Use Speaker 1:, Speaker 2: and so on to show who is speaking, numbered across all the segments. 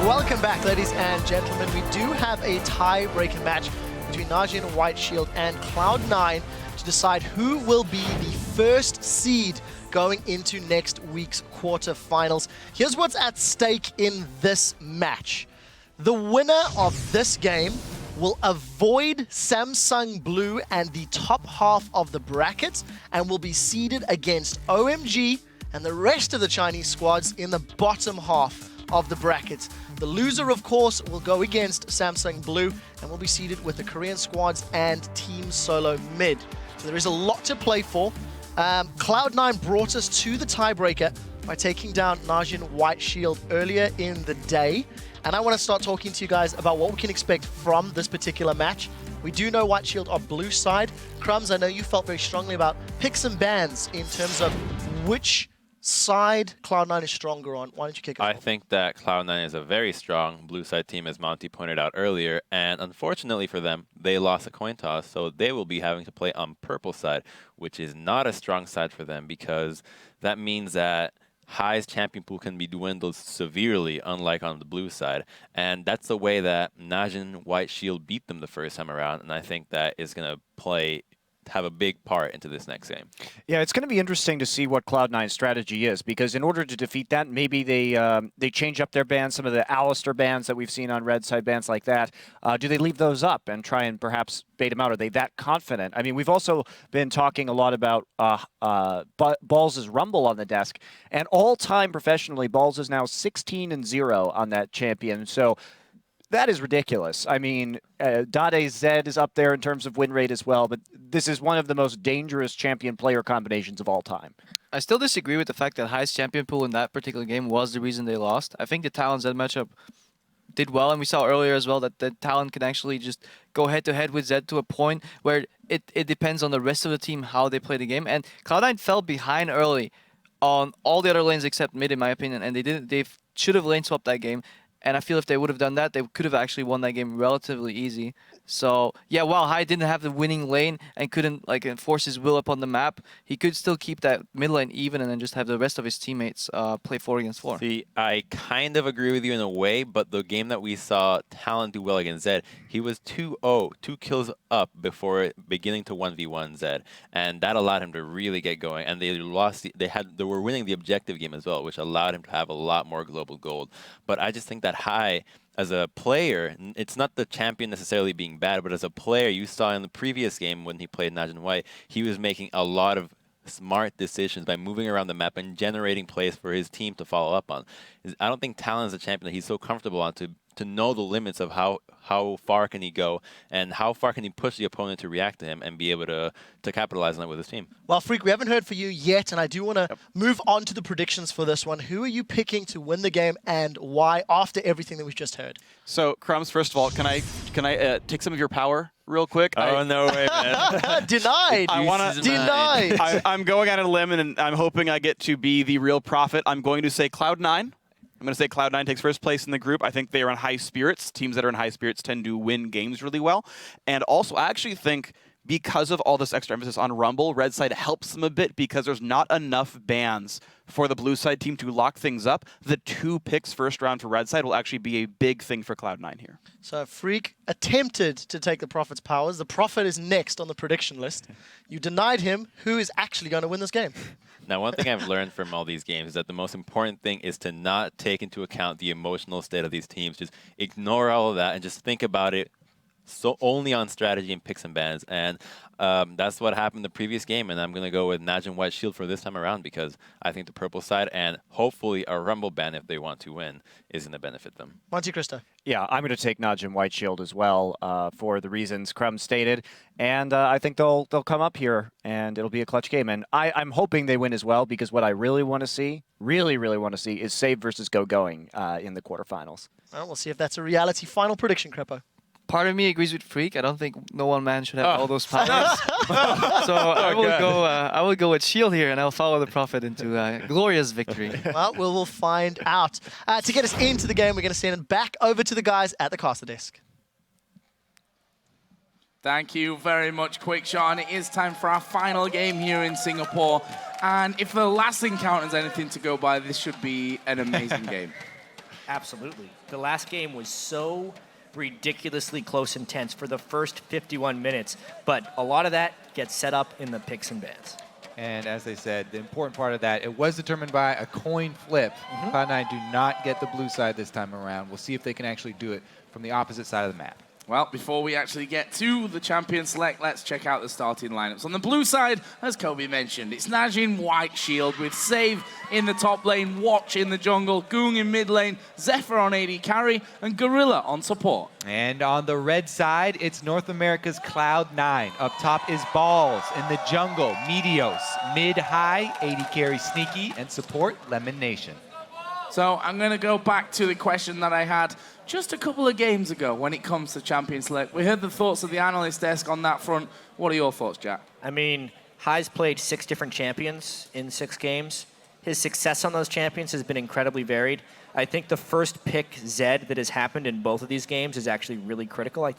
Speaker 1: Welcome back, ladies and gentlemen. We do have a tie-breaking match between NaJin, White Shield, and Cloud9 to decide who will be the first seed going into next week's quarterfinals. Here's what's at stake in this match. The winner of this game will avoid Samsung Blue and the top half of the bracket and will be seeded against OMG and the rest of the Chinese squads in the bottom half of the bracket. The loser, of course, will go against Samsung Blue and will be seeded with the Korean squads and Team Solo Mid. So there is a lot to play for. Cloud9 brought us to the tiebreaker by taking down NaJin White Shield earlier in the day. And I want to start talking to you guys about what we can expect from this particular match. We do know White Shield are blue side. Crumbs, I know you felt very strongly about picks and bans in terms of which side Cloud9 is stronger on. Why don't you kick it off?
Speaker 2: I think that Cloud9 is a very strong blue side team, as Monty pointed out earlier, and unfortunately for them, they lost a coin toss, so they will be having to play on purple side, which is not a strong side for them because that means that High's champion pool can be dwindled severely, unlike on the blue side. And that's the way that NaJin White Shield beat them the first time around, and I think that is going to have a big part into this next game.
Speaker 3: Yeah, it's going to be interesting to see what Cloud9's strategy is, because in order to defeat that, maybe they change up their bans, some of the Alistair bans that we've seen on red side, bans like that. Do they leave those up and try and perhaps bait them out? Are they that confident? I mean, we've also been talking a lot about Balls' Rumble on the desk, and all-time professionally, Balls is now 16-0 on that champion. So that is ridiculous. I mean, Dade Zed is up there in terms of win rate as well, but this is one of the most dangerous champion-player combinations of all time.
Speaker 4: I still disagree with the fact that High's champion pool in that particular game was the reason they lost. I think the Talon Zed matchup did well, and we saw earlier as well that the Talon can actually just go head-to-head with Zed to a point where it depends on the rest of the team how they play the game. And Cloud9 fell behind early on all the other lanes except mid, in my opinion, and they should have lane swapped that game. And I feel if they would have done that, they could have actually won that game relatively easy. So, yeah, while Hai didn't have the winning lane and couldn't enforce his will upon the map, he could still keep that mid lane even and then just have the rest of his teammates play 4 against 4.
Speaker 2: See, I kind of agree with you in a way, but the game that we saw Talon do well against Zed, he was 2-0, 2 kills up before beginning to 1v1 Zed, and that allowed him to really get going. And they were winning the objective game as well, which allowed him to have a lot more global gold. But I just think that Hai, as a player, it's not the champion necessarily being bad, but as a player, you saw in the previous game when he played NaJin White, he was making a lot of smart decisions by moving around the map and generating plays for his team to follow up on. I don't think Talon is a champion that he's so comfortable on to know the limits of how far can he go and how far can he push the opponent to react to him and be able to capitalize on it with his team.
Speaker 1: Well, Freak, we haven't heard from you yet, and I do want to move on to the predictions for this one. Who are you picking to win the game and why after everything that we've just heard?
Speaker 5: So, Crumbs, first of all, can I take some of your power real quick?
Speaker 2: Oh, no way, man.
Speaker 1: Denied. Denied.
Speaker 5: I'm going out on a limb, and I'm hoping I get to be the real prophet. I'm going to say Cloud9. I'm going to say Cloud9 takes first place in the group. I think they are in high spirits. Teams that are in high spirits tend to win games really well. And also, I actually think because of all this extra emphasis on Rumble, red side helps them a bit because there's not enough bans for the blue side team to lock things up. The 2 picks first round for red side will actually be a big thing for Cloud9 here.
Speaker 1: So Freak attempted to take the Prophet's powers. The Prophet is next on the prediction list. You denied him. Who is actually going to win this game?
Speaker 2: Now, one thing I've learned from all these games is that the most important thing is to not take into account the emotional state of these teams. Just ignore all of that and just think about it so only on strategy and picks and bans. And that's what happened the previous game. And I'm going to go with NaJin White Shield for this time around because I think the purple side and hopefully a Rumble ban if they want to win is going to benefit them.
Speaker 1: Monty Cristo.
Speaker 3: Yeah, I'm going to take NaJin White Shield as well for the reasons Crum stated. And I think they'll come up here and it'll be a clutch game. And I'm hoping they win as well because what I really want to see, really want to see, is Save versus Going in the quarterfinals.
Speaker 1: Well, we'll see if that's a reality. Final prediction, Crepo.
Speaker 4: Part of me agrees with Freak. I don't think no one man should have all those powers. So I will go with Shield here, and I'll follow the Prophet into a glorious victory.
Speaker 1: Well, we'll find out. To get us into the game, we're going to send it back over to the guys at the caster desk.
Speaker 6: Thank you very much, Quickshot. It is time for our final game here in Singapore. And if the last encounter is anything to go by, this should be an amazing game.
Speaker 7: Absolutely. The last game was so ridiculously close and tense for the first 51 minutes, but a lot of that gets set up in the picks and bans.
Speaker 8: And as they said, the important part of that, it was determined by a coin flip. Cloud9 do not get the blue side this time around. We'll see if they can actually do it from the opposite side of the map.
Speaker 6: Well, before we actually get to the champion select, let's check out the starting lineups. On the blue side, as Kobe mentioned, it's NaJin White Shield with Save in the top lane, Watch in the jungle, Goong in mid lane, Zephyr on AD carry, and Gorilla on support.
Speaker 8: And on the red side, it's North America's Cloud9. Up top is Balls. In the jungle, Meteos. Mid-high, AD carry Sneaky, and support Lemon Nation.
Speaker 6: So I'm going to go back to the question that I had just a couple of games ago when it comes to champion select. We heard the thoughts of the analyst desk on that front. What are your thoughts, Jack?
Speaker 7: I mean, High's played 6 different champions in 6 games. His success on those champions has been incredibly varied. I think the first pick Zed that has happened in both of these games is actually really critical. I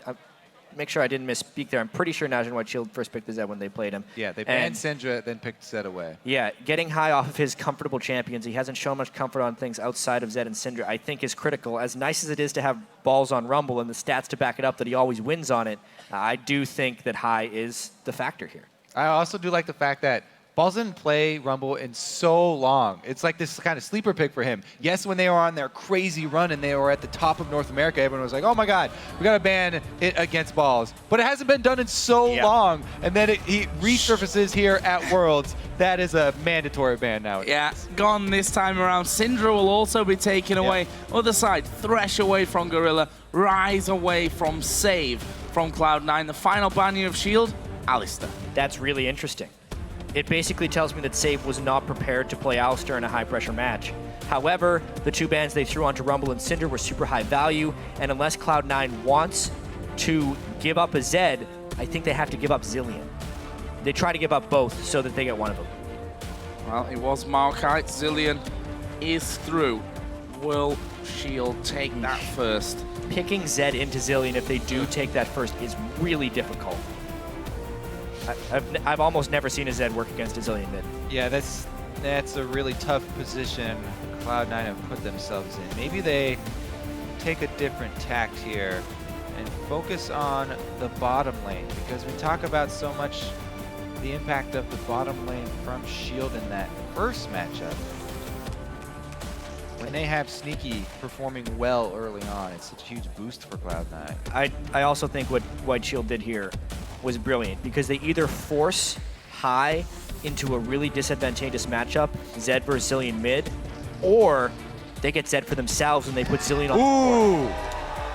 Speaker 7: make sure I didn't misspeak there. I'm pretty sure NaJin White Shield first picked the Zed when they played him.
Speaker 8: Yeah, they banned Syndra, then picked Zed away.
Speaker 7: Yeah, getting High off of his comfortable champions, he hasn't shown much comfort on things outside of Zed and Syndra, I think is critical. As nice as it is to have Balls on Rumble and the stats to back it up that he always wins on it, I do think that High is the factor here.
Speaker 8: I also do like the fact that Balls didn't play Rumble in so long. It's like this kind of sleeper pick for him. Yes, when they were on their crazy run and they were at the top of North America, everyone was like, oh my God, we got to ban it against Balls. But it hasn't been done in so long. And then he resurfaces here at Worlds. That is a mandatory ban now.
Speaker 6: Yeah, gone this time around. Syndra will also be taken away. Other side, Thresh away from Gorilla, Rise away from Save from Cloud9. The final banning of Shield, Alistar.
Speaker 7: That's really interesting. It basically tells me that Save was not prepared to play Alistar in a high-pressure match. However, the 2 bans they threw onto Rumble and Syndra were super high value, and unless Cloud9 wants to give up a Zed, I think they have to give up Zilean. They try to give up both so that they get one of them.
Speaker 6: Well, it was Maokai. Zilean is through. Will Shield take that first?
Speaker 7: Picking Zed into Zilean if they do take that first is really difficult. I've almost never seen a Zed work against a Zilean mid.
Speaker 8: Yeah, that's a really tough position Cloud9 have put themselves in. Maybe they take a different tact here and focus on the bottom lane, because we talk about so much the impact of the bottom lane from Shield in that first matchup. When they have Sneaky performing well early on, it's such a huge boost for Cloud9.
Speaker 7: I also think what White Shield did here was brilliant, because they either force High into a really disadvantageous matchup, Zed versus Zilean mid, or they get Zed for themselves and they put Zilean on the board.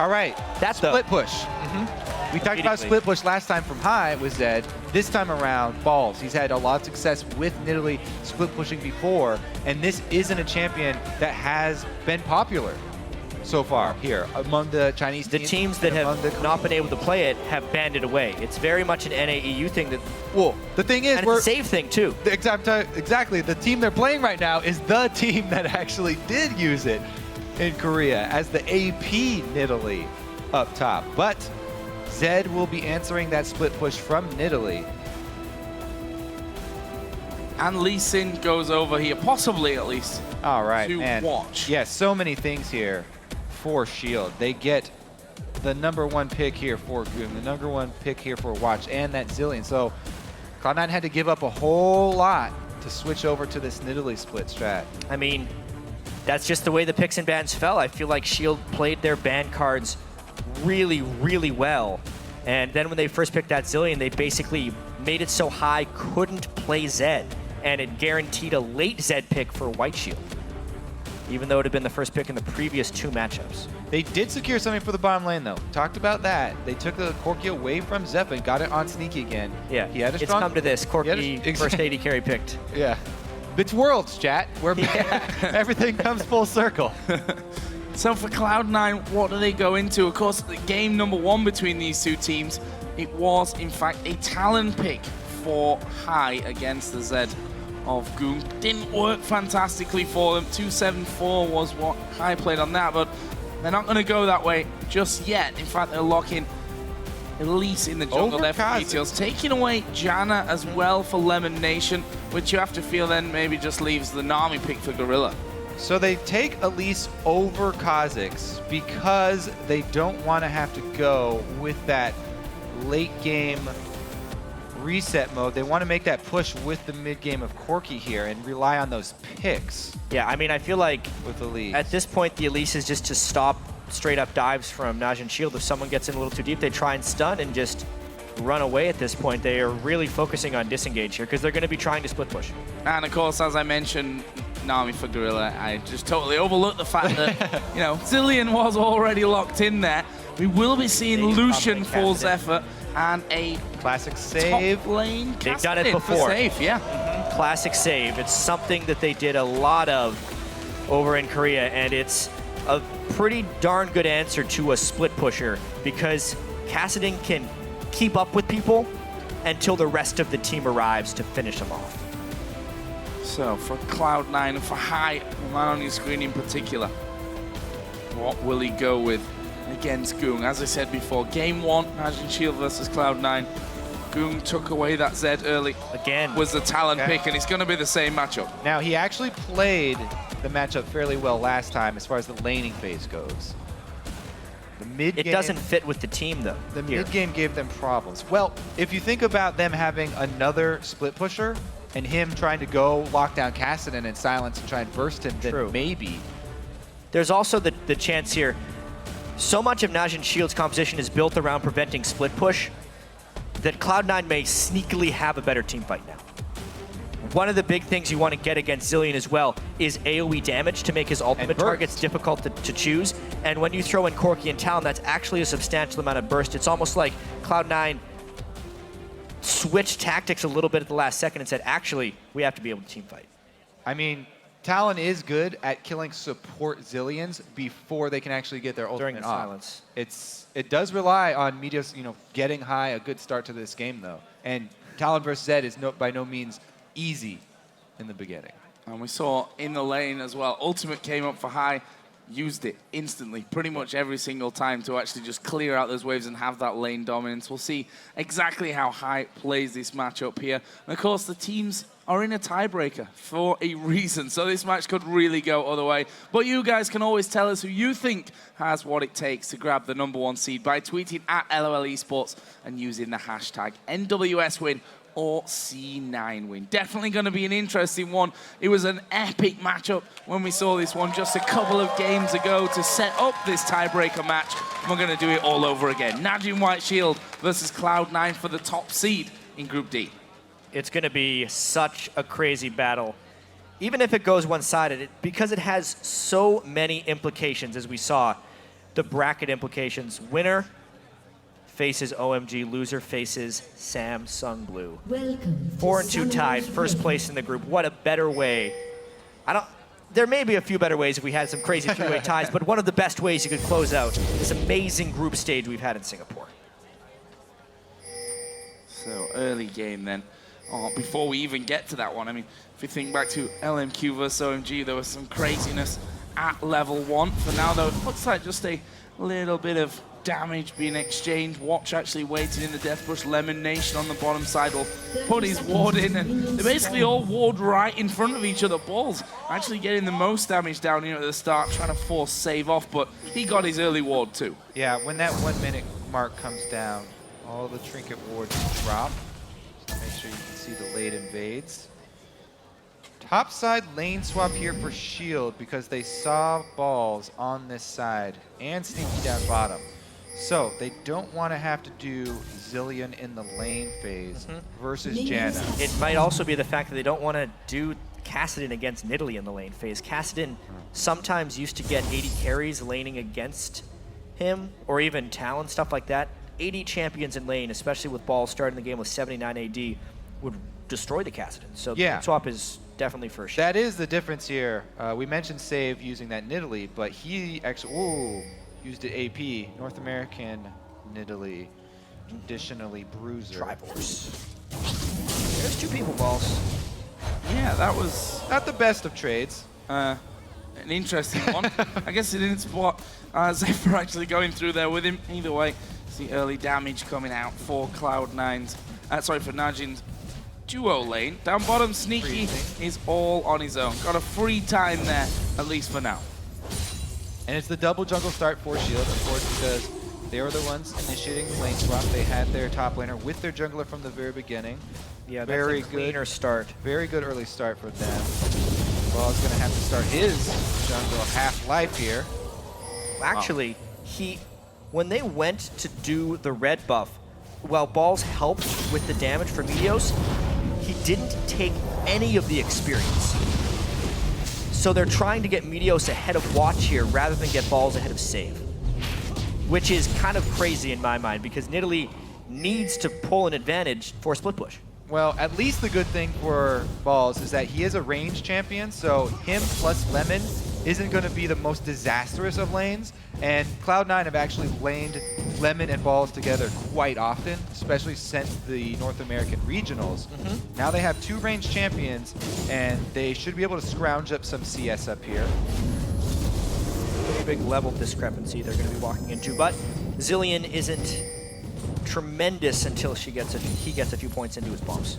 Speaker 8: All right,
Speaker 7: That's
Speaker 8: split push. We talked about split push last time from High with Zed. This time around, Balls. He's had a lot of success with Nidalee split pushing before, and this isn't a champion that has been popular so far here among the Chinese teams.
Speaker 7: The teams that have not been able to play it have banned it away. It's very much an NAEU thing.
Speaker 8: Well, the thing is,
Speaker 7: and it's a save thing too.
Speaker 8: Exactly. The team they're playing right now is the team that actually did use it in Korea as the AP Nidalee up top. But Zed will be answering that split push from Nidalee.
Speaker 6: And Lee Sin goes over here, possibly at least.
Speaker 8: All right,
Speaker 6: to
Speaker 8: and
Speaker 6: Watch.
Speaker 8: Yeah, so many things here for Shield. They get the #1 pick here for Goom, the #1 pick here for Watch, and that Zilean. So Cloud9 had to give up a whole lot to switch over to this Nidalee split strat.
Speaker 7: I mean, that's just the way the picks and bans fell. I feel like Shield played their ban cards really, really well. And then when they first picked that Zilean, they basically made it so High couldn't play Zed. And it guaranteed a late Zed pick for White Shield, even though it had been the first pick in the previous 2 matchups.
Speaker 8: They did secure something for the bottom lane, though. Talked about that. They took the Corki away from Zeph and got it on Sneaky again.
Speaker 7: Yeah,
Speaker 8: he had a
Speaker 7: it's
Speaker 8: strong...
Speaker 7: come to this. Corki first AD carry picked.
Speaker 8: Yeah. It's Worlds, chat. Where everything comes full circle.
Speaker 6: So for Cloud9, what do they go into? Of course, the game #1 between these 2 teams, it was, in fact, a Talon pick for High against the Zed of Goong. Didn't work fantastically for them. 274 was what High played on that, but they're not going to go that way just yet. In fact, they're locking Elise in the jungle there for details. Taking away Janna as well for Lemon Nation, which you have to feel then maybe just leaves the Nami pick for Gorilla.
Speaker 8: So they take Elise over Kha'Zix because they don't want to have to go with that late game reset mode. They want to make that push with the mid game of Corki here and rely on those picks
Speaker 7: Yeah, I mean, I feel like
Speaker 8: with Elise.
Speaker 7: at this point, the Elise is just to stop straight up dives from NaJin Shield. If someone gets in a little too deep, they try and stun and just run away at this point. They are really focusing on disengage here because they're going to be trying to split push.
Speaker 6: And of course, as I mentioned, Nami for Gorilla, I just totally overlooked the fact that, you know, Zilean was already locked in there. We will be seeing Lucian full Zephyr and a
Speaker 8: Classic save.
Speaker 6: top lane.
Speaker 7: They've done it
Speaker 6: Cassidy
Speaker 7: before.
Speaker 6: for safe, yeah.
Speaker 7: Classic save. It's something that they did a lot of over in Korea, and it's a pretty darn good answer to a split pusher because Cassidy can keep up with people until the rest of the team arrives to finish them off.
Speaker 6: So for Cloud9 and for High, the man on your screen in particular, what will he go with against Goong? As I said before, game one, NaJin Shield versus Cloud9. Goong took away that Zed early.
Speaker 7: Again,
Speaker 6: Was the talent pick, and it's going to be the same matchup.
Speaker 8: Now, he actually played the matchup fairly well last time as far as the laning phase goes. The mid
Speaker 7: it
Speaker 8: game,
Speaker 7: doesn't fit with the team though.
Speaker 8: The
Speaker 7: here.
Speaker 8: mid game gave them problems. Well, if you think about them having another split pusher and him trying to go lock down Cassidy and silence and try and burst him, then
Speaker 7: True.
Speaker 8: maybe.
Speaker 7: There's also the chance here. So much of NaJin Shield's composition is built around preventing split push that Cloud9 may sneakily have a better team fight now. One of the big things you want to get against Zilean as well is AoE damage to make his ultimate targets difficult to choose. And when you throw in Corki and Talon, that's actually a substantial amount of burst. It's almost like Cloud9 switched tactics a little bit at the last second and said, actually, we have to be able to team fight.
Speaker 8: I mean, Talon is good at killing support Zileans before they can actually get their ultimate
Speaker 7: During the
Speaker 8: off.
Speaker 7: silence.
Speaker 8: It does rely on Medios, getting high, a good start to this game though. And Talon versus Zed is by no means easy in the beginning.
Speaker 6: And we saw in the lane as well, Ultimate came up for High, used it instantly, pretty much every single time to actually just clear out those waves and have that lane dominance. We'll see exactly how High plays this matchup here. And of course, the teams are in a tiebreaker for a reason, so this match could really go other way. But you guys can always tell us who you think has what it takes to grab the #1 seed by tweeting at LOL Esports and using the hashtag NWS win or C9 win. Definitely going to be an interesting one. It was an epic matchup when we saw this one just a couple of games ago to set up this tiebreaker match. And we're going to do it all over again. NaJin White Shield versus Cloud9 for the top seed in Group D.
Speaker 7: It's going to be such a crazy battle. Even if it goes one-sided, because it has so many implications, as we saw, the bracket implications. Winner faces OMG, loser faces Samsung Blue.
Speaker 9: Welcome.
Speaker 7: 4-2 tied, first place in the group. What a better way. There may be a few better ways if we had some crazy three-way ties, but one of the best ways you could close out this amazing group stage we've had in Singapore.
Speaker 6: So early game then. Before we even get to that one, I mean, if you think back to LMQ versus OMG, there was some craziness at level 1. For now, though, it looks like just a little bit of damage being exchanged. Watch actually waiting in the death bush. Lemon Nation on the bottom side will put his ward in, and they basically all ward right in front of each other. Balls actually getting the most damage down here at the start, trying to force save off, but he got his early ward too.
Speaker 8: Yeah, when that 1 minute mark comes down, all the trinket wards drop. So make sure you can see the late invades. Top side lane swap here for Shield because they saw balls on this side and Sneaky down bottom. So they don't want to have to do Zilean in the lane phase versus Janna.
Speaker 7: It might also be the fact that they don't want to do Cassidy against Nidalee in the lane phase. Cassidy sometimes used to get 80 carries laning against him, or even Talon, stuff like that. 80 champions in lane, especially with balls starting the game with 79 AD, would destroy the Cassidy. So
Speaker 8: Yeah.
Speaker 7: the swap is definitely for sure.
Speaker 8: That is the difference here. We mentioned Save using that Nidalee, but he actually used it AP, North American Nidalee, traditionally Bruiser.
Speaker 7: Triforce. There's 2 people balls.
Speaker 6: Yeah, that was
Speaker 8: Not the best of trades.
Speaker 6: an interesting one. I guess it didn't spot Zephyr actually going through there with him. Either way, see early damage coming out for Cloud9's, for NaJin's duo lane. Down bottom, Sneaky is all on his own. Got a free time there at least for now.
Speaker 8: And it's the double jungle start for Shield, of course, because they were the ones initiating the lane swap. They had their top laner with their jungler from the very beginning.
Speaker 7: Yeah,
Speaker 8: very
Speaker 7: that's a cleaner start.
Speaker 8: Very good early start for them. Ball's going to have to start his jungle half-life here.
Speaker 7: Actually, when they went to do the red buff, while Balls helped with the damage for Meteos, he didn't take any of the experience. So they're trying to get Meteos ahead of Watch here rather than get Balls ahead of Save. Which is kind of crazy in my mind because Nidalee needs to pull an advantage for split push.
Speaker 8: Well, at least the good thing for Balls is that he is a range champion, so him plus Lemon isn't going to be the most disastrous of lanes. And Cloud9 have actually laned Lemon and Balls together quite often, especially since the North American regionals. Now they have 2 range champions, and they should be able to scrounge up some CS up here.
Speaker 7: Pretty big level discrepancy they're going to be walking into, but Zilean isn't tremendous until he gets a few points into his bombs.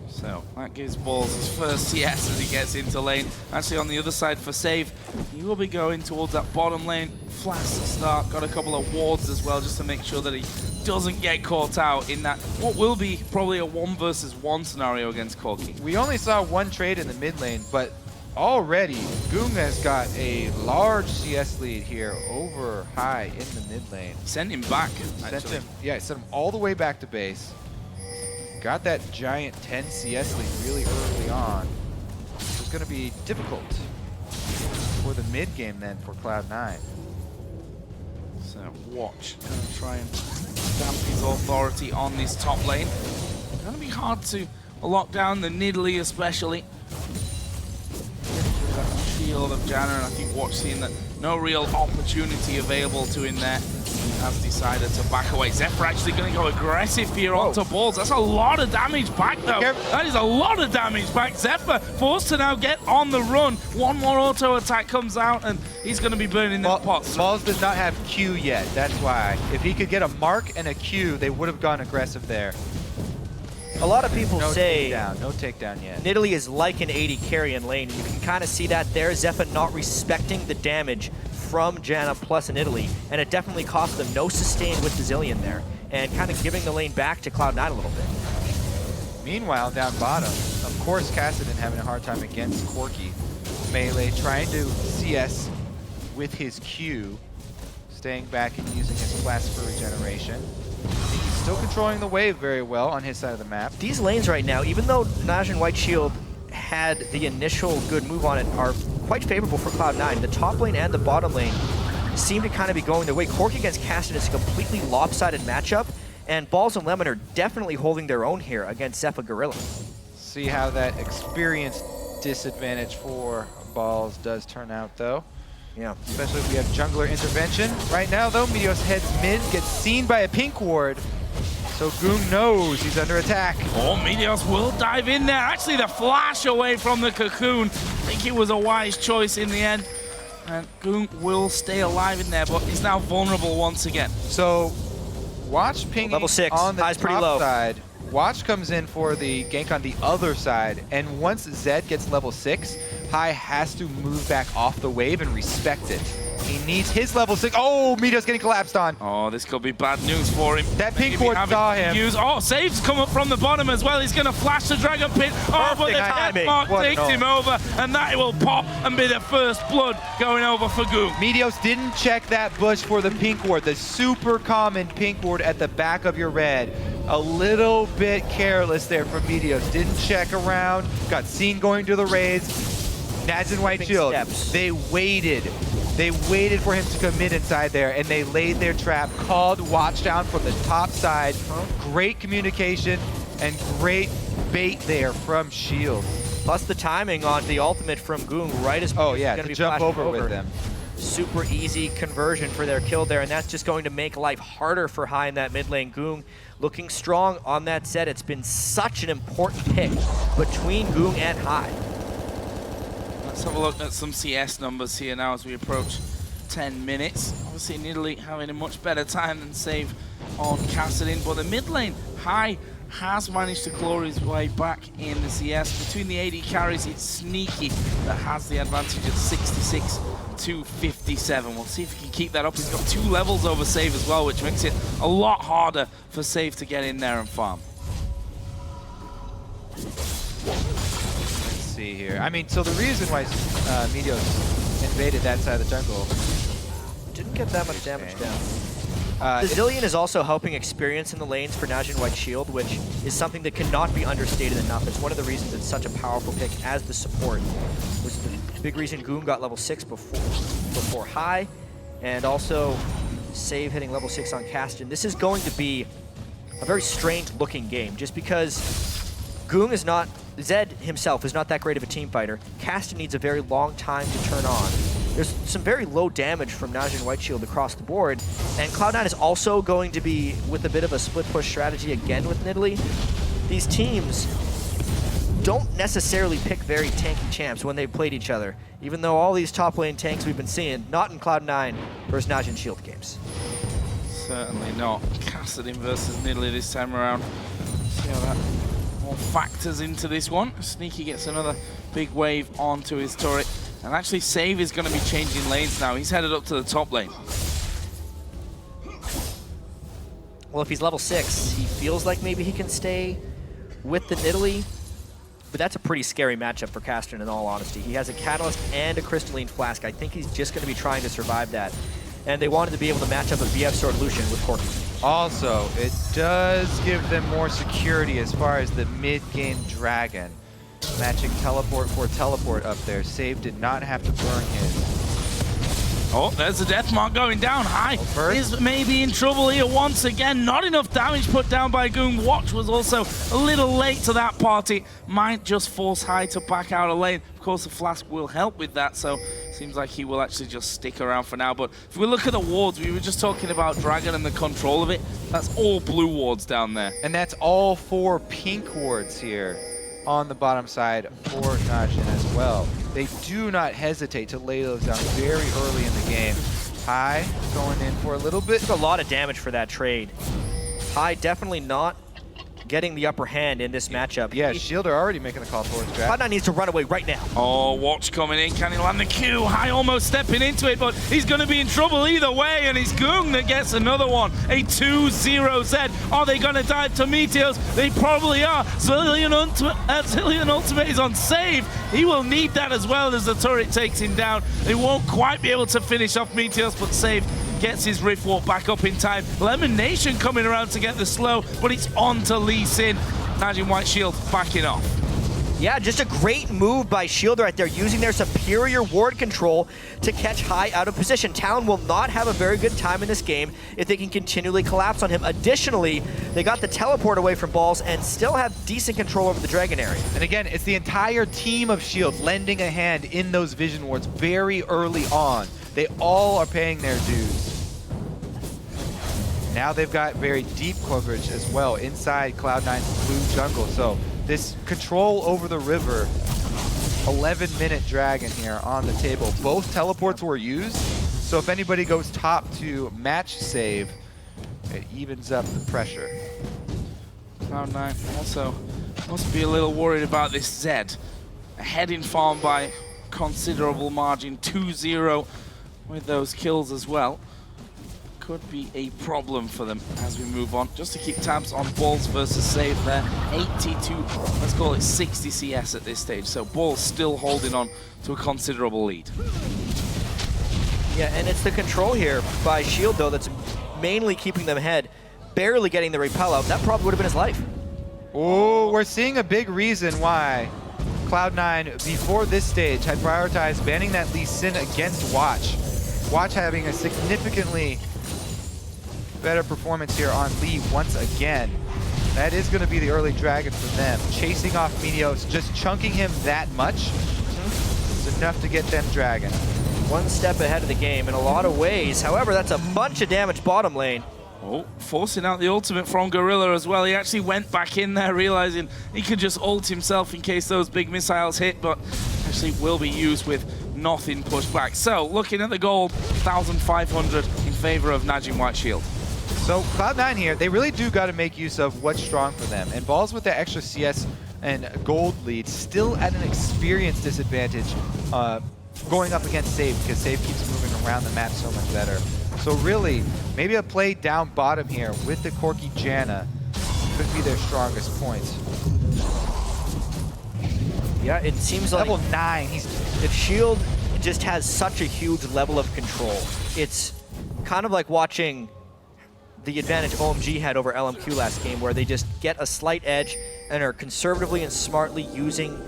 Speaker 6: So that gives Balls his first CS as he gets into lane. Actually on the other side for Save, he will be going towards that bottom lane. Flash to start, got a couple of wards as well just to make sure that he doesn't get caught out in that what will be probably a 1 versus 1 scenario against Corki.
Speaker 8: We only saw 1 trade in the mid lane, but already Goong has got a large CS lead here over High in the mid lane.
Speaker 6: Send him back,
Speaker 8: Sent him all the way back to base. Got that giant 10 CS lead really early on. It's going to be difficult for the mid game then for Cloud9.
Speaker 6: So Watch going to try and stamp his authority on this top lane. It's going to be hard to lock down the Nidalee especially. That shield of Janna, and I think Watch seeing that no real opportunity available to him there. He has decided to back away. Zephyr actually going to go aggressive here onto Balls. That's a lot of damage back though. That is a lot of damage back. Zephyr forced to now get on the run. 1 more auto attack comes out and he's going to be burning the pots.
Speaker 8: Balls does not have Q yet, that's why. If he could get a mark and a Q, they would have gone aggressive there.
Speaker 7: A lot of people say
Speaker 8: no takedown yet.
Speaker 7: Nidalee is like an 80 carry in lane. You can kind of see that there. Zephyr not respecting the damage from Janna plus an Nidalee, and it definitely cost them no sustain with the Zilean there, and kind of giving the lane back to Cloud9 a little bit.
Speaker 8: Meanwhile, down bottom, of course, Kassadin having a hard time against Corki. Melee trying to CS with his Q, staying back and using his flash for regeneration. He's still controlling the wave very well on his side of the map.
Speaker 7: These lanes right now, even though NaJin White Shield had the initial good move on it, are quite favorable for Cloud9. The top lane and the bottom lane seem to kind of be going their way. Corki against Kassadin is a completely lopsided matchup, and Balls and Lemon are definitely holding their own here against Zephyr Gorilla.
Speaker 8: See how that experience disadvantage for Balls does turn out, though.
Speaker 7: Yeah.
Speaker 8: Especially if we have jungler intervention. Right now, though, Meteos heads mid, gets seen by a pink ward. So Goong knows he's under attack.
Speaker 6: Oh, Meteos will dive in there. Actually, the flash away from the cocoon. I think it was a wise choice in the end. And Goong will stay alive in there, but he's now vulnerable once again.
Speaker 8: So Watch pinging
Speaker 7: level 6.
Speaker 8: on the
Speaker 7: High's pretty
Speaker 8: top
Speaker 7: low.
Speaker 8: side. Watch comes in for the gank on the other side, and once Zed gets level 6, High has to move back off the wave and respect it. He needs his level 6. Oh, Meteos getting collapsed on.
Speaker 6: Oh, this could be bad news for him.
Speaker 8: That pink ward saw him.
Speaker 6: Oh, Save's come up from the bottom as well. He's going to flash the Dragon Pit. Oh, but the death mark takes him over, and that will pop and be the first blood going over for Goong.
Speaker 8: Meteos didn't check that bush for the pink ward, the super common pink ward at the back of your red. A little bit careless there from Meteos. Didn't check around, got seen going to the raids. NaJin White Shield, they waited. They waited for him to commit inside there, and they laid their trap, called Watch down from the top side. Great communication and great bait there from Shield.
Speaker 7: Plus the timing on the ultimate from Goong right as
Speaker 8: to
Speaker 7: be
Speaker 8: jump over with them.
Speaker 7: Super easy conversion for their kill there, and that's just going to make life harder for High in that mid lane. Goong looking strong on that set. It's been such an important pick between Goong and High.
Speaker 6: Let's have a look at some CS numbers here now as we approach 10 minutes. Obviously, Nidalee having a much better time than Save on Kassadin, but the mid lane, High has managed to claw his way back in the CS. Between the AD carries, it's Sneaky that has the advantage at 66 to 57. We'll see if he can keep that up. He's got 2 levels over Save as well, which makes it a lot harder for Save to get in there and farm.
Speaker 8: Let's see here. I mean, so the reason why Meteos invaded that side of the jungle.
Speaker 7: Didn't get that much damage down. The Zillion is also helping experience in the lanes for NaJin White Shield, which is something that cannot be understated enough. It's one of the reasons it's such a powerful pick as the support. Which is the big reason Goom got level 6 before High, and also Save hitting level 6 on Caston. This is going to be a very strange looking game, just because Goom is not, Zed himself is not that great of a team fighter. Caston needs a very long time to turn on. There's some very low damage from NaJin White Shield across the board, and Cloud9 is also going to be with a bit of a split push strategy again with Nidalee. These teams don't necessarily pick very tanky champs when they've played each other, even though all these top lane tanks we've been seeing, not in Cloud9 versus NaJin Shield games.
Speaker 6: Certainly not. Cassadin versus Nidalee this time around. See how that all factors into this one. Sneaky gets another big wave onto his turret. And actually, Save is going to be changing lanes now. He's headed up to the top lane.
Speaker 7: Well, if he's level 6, he feels like maybe he can stay with the Nidalee. But that's a pretty scary matchup for Caston, in all honesty. He has a Catalyst and a Crystalline Flask. I think he's just going to be trying to survive that. And they wanted to be able to match up a BF Sword Lucian with Corki.
Speaker 8: Also, it does give them more security as far as the mid-game Dragon. Matching teleport for teleport up there. Save did not have to burn his.
Speaker 6: Oh, there's the death mark going down. High is maybe in trouble here once again. Not enough damage put down by Goon. Watch was also a little late to that party. Might just force High to back out a lane. Of course, the Flask will help with that, so seems like he will actually just stick around for now. But if we look at the wards, we were just talking about Dragon and the control of it. That's all blue wards down there.
Speaker 8: And that's all 4 pink wards here on the bottom side for NaJin as well. They do not hesitate to lay those down very early in the game. High going in for a little bit.
Speaker 7: There's a lot of damage for that trade. High definitely not getting the upper hand in this matchup.
Speaker 8: Yeah, Shielder already making the call towards Draft.
Speaker 7: Cloud9 needs to run away right now.
Speaker 6: Oh, Watch coming in. Can he land the Q? High almost stepping into it, but he's going to be in trouble either way, and it's Goong that gets another one. A 2-0 Zed. Are they going to dive to Meteos? They probably are. Zillion Ultimate is on Save. He will need that as well as the turret takes him down. They won't quite be able to finish off Meteos, but Save gets his Rift Walk back up in time. Lemon Nation coming around to get the slow, but it's on to Lee Sin. NaJin White Shield backing off.
Speaker 7: Yeah, just a great move by Shield right there, using their superior ward control to catch High out of position. Talon will not have a very good time in this game if they can continually collapse on him. Additionally, they got the teleport away from Balls and still have decent control over the Dragon area.
Speaker 8: And again, it's the entire team of Shield lending a hand in those vision wards very early on. They all are paying their dues. Now they've got very deep coverage as well inside Cloud9's blue jungle. So this control over the river, 11-minute Dragon here on the table. Both teleports were used, so if anybody goes top to match Save, it evens up the pressure.
Speaker 6: Cloud9 also must be a little worried about this Zed. Ahead in farm by considerable margin, 2-0 with those kills as well. Could be a problem for them as we move on. Just to keep tabs on Balls versus Save there. 82, let's call it 60 CS at this stage. So Balls still holding on to a considerable lead.
Speaker 7: Yeah, and it's the control here by Shield, though, that's mainly keeping them ahead. Barely getting the repel out. That probably would have been his life.
Speaker 8: Oh, we're seeing a big reason why Cloud9, before this stage, had prioritized banning that Lee Sin against Watch. Watch having a significantly better performance here on Lee once again. That is going to be the early Dragon for them. Chasing off Meteos, just chunking him that much is enough to get them Dragon.
Speaker 7: One step ahead of the game in a lot of ways. However, that's a bunch of damage bottom lane.
Speaker 6: Oh, forcing out the ultimate from Gorilla as well. He actually went back in there, realizing he could just ult himself in case those big missiles hit, but actually will be used with nothing pushed back. So, looking at the gold, 1,500 in favor of NaJin White Shield.
Speaker 8: So Cloud9 here, they really do got to make use of what's strong for them. And Balls with the extra CS and gold lead still at an experience disadvantage going up against Save, because Save keeps moving around the map so much better. So really, maybe a play down bottom here with the Corki Janna could be their strongest point.
Speaker 7: Yeah, it seems like
Speaker 8: Level 9.
Speaker 7: if Shield just has such a huge level of control, it's kind of like watching the advantage OMG had over LMQ last game, where they just get a slight edge and are conservatively and smartly using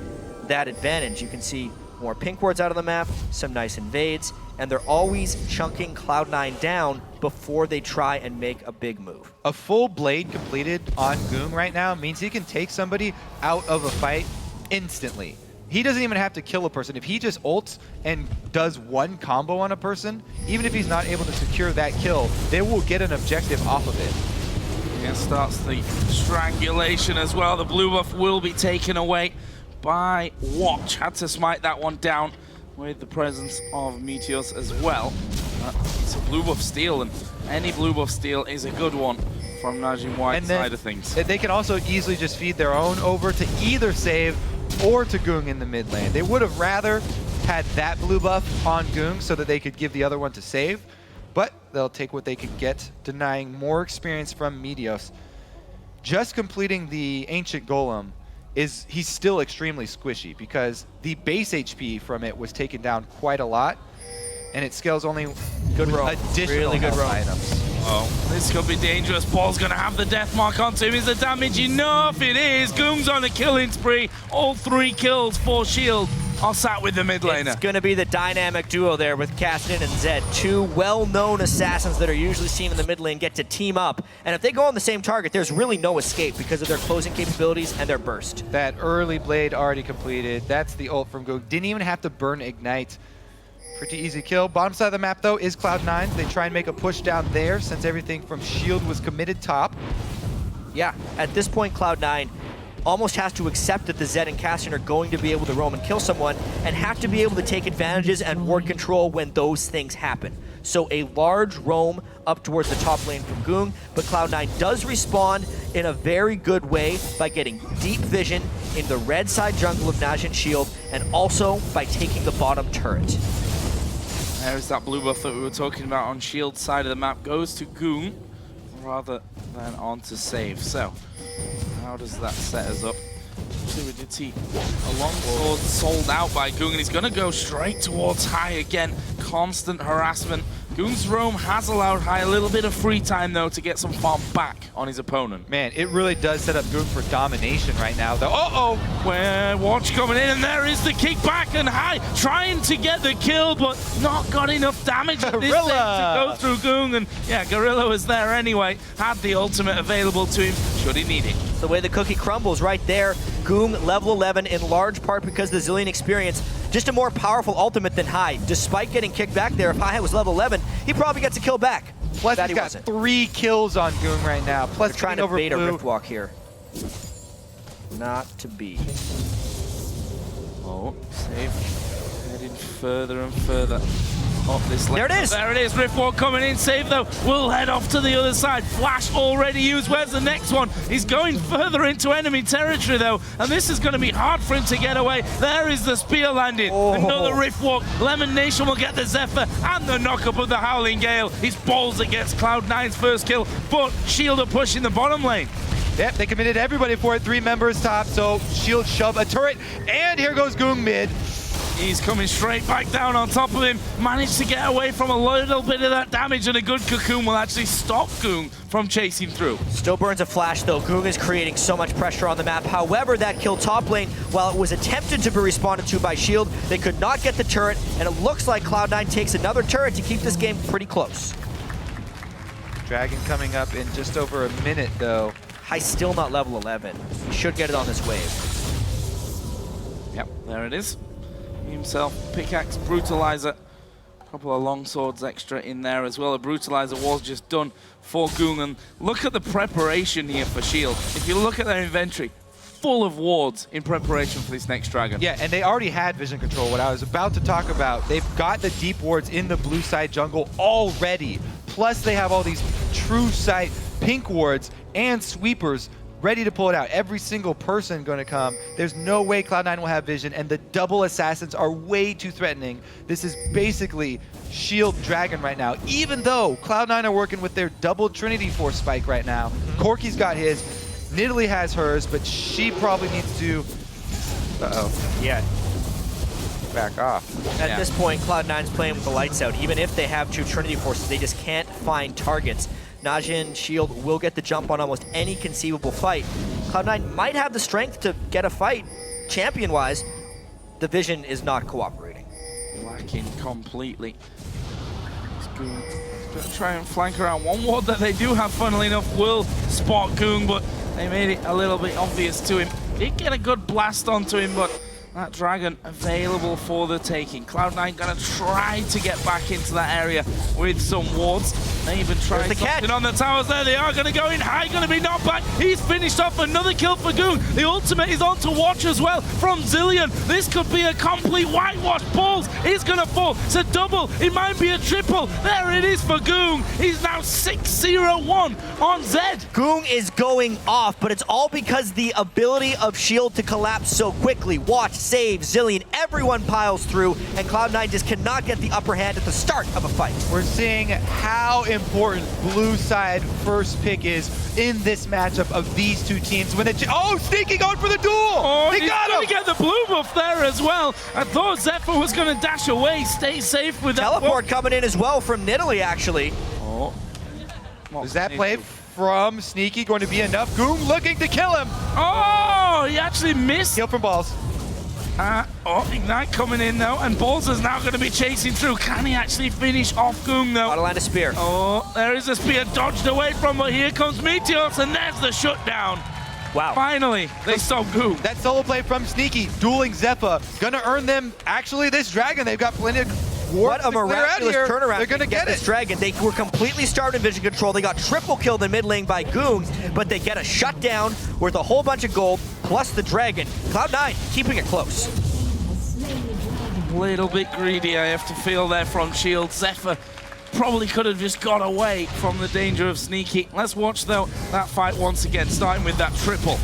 Speaker 7: that advantage. You can see more pink wards out of the map, some nice invades, and they're always chunking Cloud9 down before they try and make a big move.
Speaker 8: A full blade completed on Goong right now means he can take somebody out of a fight instantly. He doesn't even have to kill a person. If he just ults and does one combo on a person, even if he's not able to secure that kill, they will get an objective off of it.
Speaker 6: Yeah, starts the strangulation as well. The blue buff will be taken away by Watch. Had to smite that one down with the presence of Meteors as well. It's a blue buff steal, and any blue buff steal is a good one from NaJin White's side of things.
Speaker 8: They can also easily just feed their own over to either Save or to Goong in the mid lane. They would have rather had that blue buff on Goong so that they could give the other one to Save, but they'll take what they could get, denying more experience from Meteos. Just completing the Ancient Golem he's still extremely squishy, because the base HP from it was taken down quite a lot, and it scales only
Speaker 7: Good roam.
Speaker 8: additional
Speaker 7: Really good
Speaker 8: health
Speaker 7: roam.
Speaker 8: items.
Speaker 6: Oh, this could be dangerous. Paul's going to have the death mark onto him. Is the damage enough? It is. Goong's on a killing spree. All 3 kills for Shield are sat with the mid laner.
Speaker 7: It's going to be the dynamic duo there with Cassidy and Zed. 2 well-known assassins that are usually seen in the mid lane get to team up. And if they go on the same target, there's really no escape because of their closing capabilities and their burst.
Speaker 8: That early blade already completed. That's the ult from Goong. Didn't even have to burn Ignite. Pretty easy kill. Bottom side of the map, though, is Cloud9. They try and make a push down there since everything from Shield was committed top.
Speaker 7: Yeah, at this point, Cloud9 almost has to accept that the Zed and Cassian are going to be able to roam and kill someone, and have to be able to take advantages and ward control when those things happen. So a large roam up towards the top lane from Goong, but Cloud9 does respond in a very good way by getting deep vision in the red side jungle of NaJin Shield, and also by taking the bottom turret.
Speaker 6: There's that blue buff that we were talking about on Shield's side of the map. Goes to Goong rather than on to Save. So, how does that set us up? Actually, we did see a long sword sold out by Goong, and he's going to go straight towards High again. Constant harassment. Goong's roam has allowed High a little bit of free time, though, to get some farm back on his opponent.
Speaker 8: Man, it really does set up Goong for domination right now, though. Uh-oh!
Speaker 6: Where Watch coming in, and there is the kickback, and High trying to get the kill, but not got enough damage at this stage to go through Goong. And yeah, Gorilla was there anyway, had the ultimate available to him, should he need it.
Speaker 7: The way the cookie crumbles right there. Goong level 11 in large part because of the Zillion experience. Just a more powerful ultimate than High. Despite getting kicked back there, if High was level 11, he probably gets a kill back.
Speaker 8: Plus, he's got 3 kills on Goong right now. Plus,
Speaker 7: they're trying to bait a Rift Walk here. Not to be.
Speaker 6: Oh, Save heading further and further up this lane.
Speaker 7: There it is!
Speaker 6: There it is, Riftwalk coming in. Save, though, will head off to the other side. Flash already used. Where's the next one? He's going further into enemy territory, though, and this is going to be hard for him to get away. There is the spear landing. Another Riftwalk. Lemon Nation will get the Zephyr and the knock-up of the Howling Gale. His balls against Cloud9's first kill, but Shield are pushing the bottom lane.
Speaker 8: Yep, they committed everybody for it. 3 members top, so Shield shove a turret, and here goes Goong mid.
Speaker 6: He's coming straight back down on top of him. Managed to get away from a little bit of that damage, and a good cocoon will actually stop Goong from chasing through.
Speaker 7: Still burns a flash, though. Goong is creating so much pressure on the map. However, that kill top lane, while it was attempted to be responded to by Shield, they could not get the turret, and it looks like Cloud9 takes another turret to keep this game pretty close.
Speaker 8: Dragon coming up in just over a minute, though.
Speaker 7: High still not level 11. He should get it on this wave.
Speaker 6: Yep, there it is. Himself, pickaxe, brutalizer, a couple of long swords extra in there as well. A brutalizer was just done for Goong, and look at the preparation here for Shield. If you look at their inventory, full of wards in preparation for this next dragon.
Speaker 8: Yeah, and they already had vision control, what I was about to talk about. They've got the deep wards in the blue side jungle already. Plus they have all these true sight pink wards and sweepers ready to pull it out. Every single person going to come. There's no way Cloud9 will have vision, and the double assassins are way too threatening. This is basically Shield Dragon right now, even though Cloud9 are working with their double Trinity Force spike right now. Corki's got his, Nidalee has hers, but she probably needs to,
Speaker 7: Yeah.
Speaker 8: back off.
Speaker 7: At this point, Cloud9's playing with the lights out. Even if they have 2 Trinity Forces, they just can't find targets. NaJin Shield will get the jump on almost any conceivable fight. Cloud9 might have the strength to get a fight, champion-wise. The vision is not cooperating.
Speaker 6: Lacking completely. It's Goong going to try and flank around. One ward that they do have, funnily enough, will spot Goong, but they made it a little bit obvious to him. Did get a good blast onto him, but that Dragon available for the taking. Cloud9 going to try to get back into that area with some wards. They even tried something on the towers there. They are going to go in high, going to be knocked back. He's finished off another kill for Goong. The ultimate is on to watch as well from Zilean. This could be a complete whitewash. Balls is going to fall. It's a double. It might be a triple. There it is for Goong. He's now 6-0-1 on Zed.
Speaker 7: Goong is going off, but it's all because the ability of Shield to collapse so quickly. Watch, save, Zilean, everyone piles through, and Cloud9 just cannot get the upper hand at the start of a fight.
Speaker 8: We're seeing how important blue side first pick is in this matchup of these two teams. When Sneaky going for the duel!
Speaker 6: Oh,
Speaker 8: he got him!
Speaker 6: He's going to get the blue buff there as well. I thought Zephyr was going to dash away, stay safe with that.
Speaker 7: Teleport coming in as well from Nidalee, actually.
Speaker 6: Oh.
Speaker 8: Is that play from Sneaky going to be enough? Goong looking to kill him!
Speaker 6: Oh, he actually missed.
Speaker 8: Kill from Balls.
Speaker 6: Ignite coming in though, and Balls is now going to be chasing through. Can he actually finish off Goong though?
Speaker 7: Gotta land a spear.
Speaker 6: Oh, there is a spear dodged away from, but here comes Meteos, and there's the shutdown.
Speaker 7: Wow.
Speaker 6: Finally, they stop Goong.
Speaker 8: That solo play from Sneaky, dueling Zephyr, gonna earn them actually this dragon. They've got plenty of wards
Speaker 7: What a
Speaker 8: to clear out
Speaker 7: miraculous
Speaker 8: here.
Speaker 7: turnaround.
Speaker 8: They're gonna get
Speaker 7: this
Speaker 8: it.
Speaker 7: dragon. They were completely starved in vision control. They got triple killed in mid lane by Goong, but they get a shutdown worth a whole bunch of gold, plus the dragon. Cloud9 keeping it close.
Speaker 6: A little bit greedy, I have to feel there from Shield. Zephyr probably could have just got away from the danger of Sneaky. Let's watch though that fight once again, starting with that triple.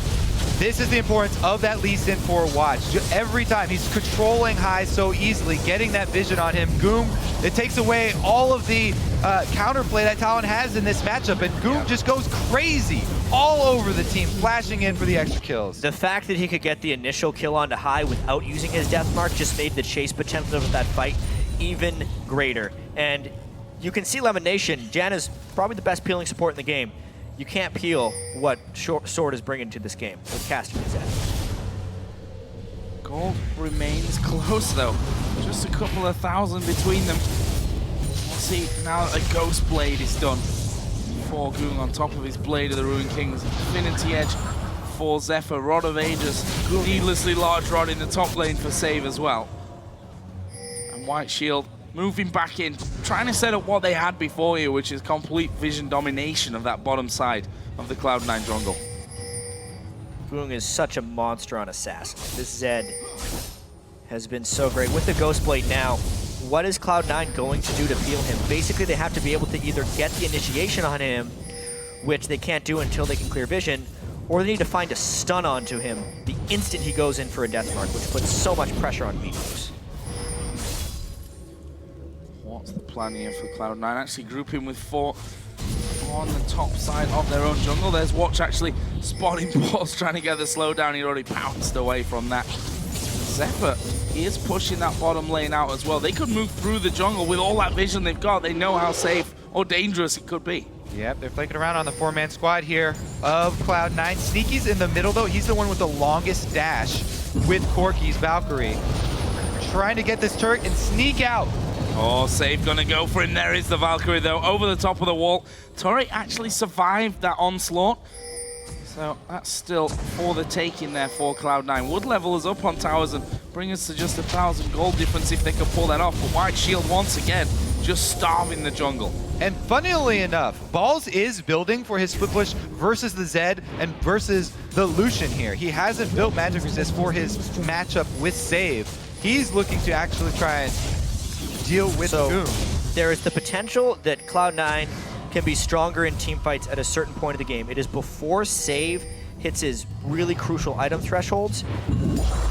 Speaker 8: This is the importance of that Lee Sin for watch. Every time he's controlling high so easily, getting that vision on him. Goong, it takes away all of the counterplay that Talon has in this matchup, and Goong just goes crazy all over the team, flashing in for the extra kills.
Speaker 7: The fact that he could get the initial kill onto high without using his death mark just made the chase potential of that fight even greater. And you can see Lemon Nation, Jan is probably the best peeling support in the game. You can't peel what Sword is bringing to this game with casting his head.
Speaker 6: Gold remains close though. Just a couple of thousand between them. We'll see now that a Ghost Blade is done for Goong on top of his Blade of the Ruined Kings. Infinity Edge for Zephyr. Rod of Ages. Needlessly large rod in the top lane for save as well. And White Shield moving back in, trying to set up what they had before here, which is complete vision domination of that bottom side of the Cloud9 jungle.
Speaker 7: Goong is such a monster on Assassin. This Zed has been so great. With the Ghost Blade now, what is Cloud9 going to do to peel him? Basically, they have to be able to either get the initiation on him, which they can't do until they can clear vision, or they need to find a stun onto him the instant he goes in for a death mark, which puts so much pressure on Meteos.
Speaker 6: What's the plan here for Cloud9? Actually grouping with 4 on the top side of their own jungle. There's Watch actually spotting Balls, trying to get the slowdown. He already pounced away from that. Zephyr is pushing that bottom lane out as well. They could move through the jungle with all that vision they've got. They know how safe or dangerous it could be.
Speaker 8: Yep, they're flanking around on the 4-man squad here of Cloud9. Sneaky's in the middle though. He's the one with the longest dash with Corki's Valkyrie. Trying to get this turret and sneak out.
Speaker 6: Oh, save gonna go for him. There is the Valkyrie though, over the top of the wall. Turret actually survived that onslaught. So that's still for the taking there for Cloud9. Wood level is up on towers and bring us to just 1,000 gold difference if they can pull that off. But White Shield once again, just starving the jungle.
Speaker 8: And funnily enough, Balls is building for his split push versus the Zed and versus the Lucian here. He hasn't built magic resist for his matchup with Save. He's looking to actually try and deal with Goong.
Speaker 7: There is the potential that Cloud9 can be stronger in team fights at a certain point of the game. It is before Save hits his really crucial item thresholds.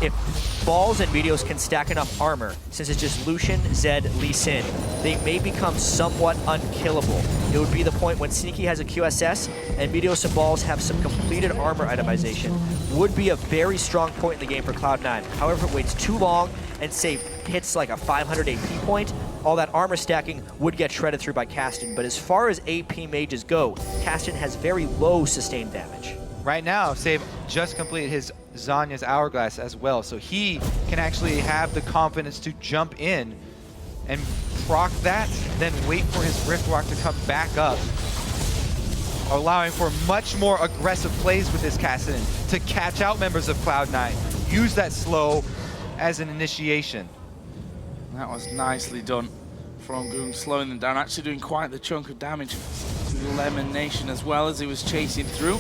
Speaker 7: If Balls and Meteos can stack enough armor, since it's just Lucian, Zed, Lee Sin, they may become somewhat unkillable. It would be the point when Sneaky has a QSS and Meteos and Balls have some completed armor itemization. Would be a very strong point in the game for Cloud9. However, if it waits too long and Save hits like a 500 AP point, all that armor stacking would get shredded through by Caston. But as far as AP mages go, Caston has very low sustained damage.
Speaker 8: Right now, Save just completed his Zanya's Hourglass as well, so he can actually have the confidence to jump in and proc that, then wait for his Riftwalk to come back up, allowing for much more aggressive plays with this Caston to catch out members of Cloud9. Use that slow as an initiation.
Speaker 6: That was nicely done from Goong, slowing them down, actually doing quite the chunk of damage to Lemon Nation as well as he was chasing through.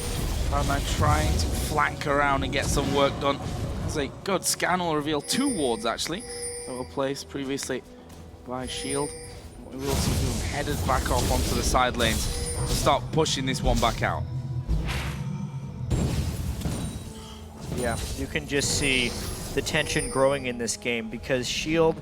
Speaker 6: Cloud9 trying to flank around and get some work done. As a good scan will reveal 2 wards actually that were placed previously by Shield. We will see Goong headed back off onto the side lanes to start pushing this one back out.
Speaker 7: Yeah, you can just see the tension growing in this game because Shield,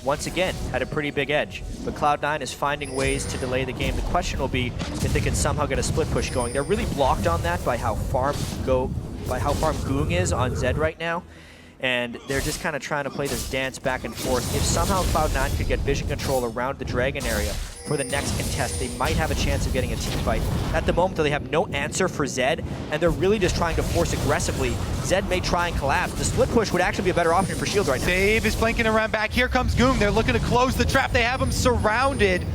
Speaker 7: once again, had a pretty big edge. But Cloud9 is finding ways to delay the game. The question will be if they can somehow get a split push going. They're really blocked on that by how farm Goong is on Zed right now. And they're just kind of trying to play this dance back and forth. If somehow Cloud9 could get vision control around the Dragon area for the next contest, they might have a chance of getting a team fight. At the moment, though, they have no answer for Zed, and they're really just trying to force aggressively. Zed may try and collapse. The split push would actually be a better option for Shield right now.
Speaker 8: Save is flanking around back. Here comes Goong. They're looking to close the trap. They have him surrounded.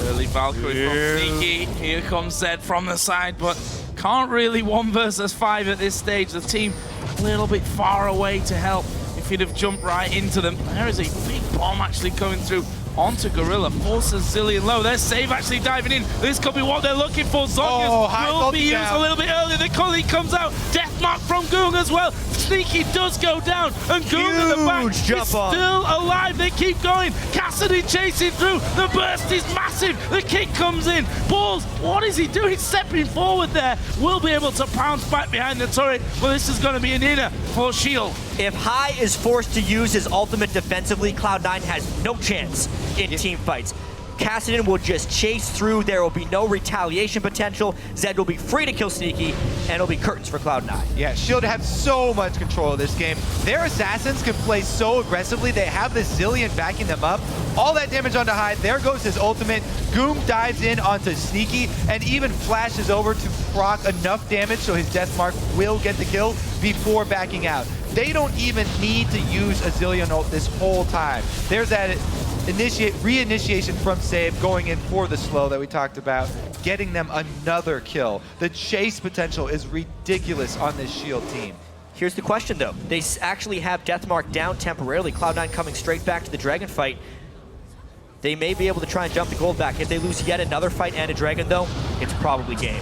Speaker 6: Early Valkyrie from Sneaky. Here comes Zed from the side, but can't really 1 versus 5 at this stage. The team a little bit far away to help if he'd have jumped right into them. There is a big bomb actually coming through onto Gorilla, forces Zillion low. There's Save actually diving in. This could be what they're looking for. Zonius will be used a little bit earlier. The colleague comes out. Death mark from Goong as well. Sneaky does go down, and Goong in the back is still alive. They keep going. Cassidy chasing through. The burst is massive. The kick comes in. Balls, what is he doing? Stepping forward there. Will be able to pounce back behind the turret. Well, this is going to be an inner for Shield.
Speaker 7: If High is forced to use his ultimate defensively, Cloud9 has no chance in team fights. Cassidy will just chase through. There will be no retaliation potential. Zed will be free to kill Sneaky, and it'll be curtains for Cloud9.
Speaker 8: Yeah, Shield have so much control of this game. Their assassins can play so aggressively. They have the Zillion backing them up. All that damage onto Hyde. There goes his ultimate. Goong dives in onto Sneaky and even flashes over to proc enough damage so his death mark will get the kill before backing out. They don't even need to use a Zillion ult this whole time. There's that re-initiation from Save going in for the slow that we talked about, getting them another kill. The chase potential is ridiculous on this Shield team.
Speaker 7: Here's the question, though. They actually have Deathmark down temporarily. Cloud9 coming straight back to the Dragon fight. They may be able to try and jump the gold back. If they lose yet another fight and a Dragon, though, it's probably game.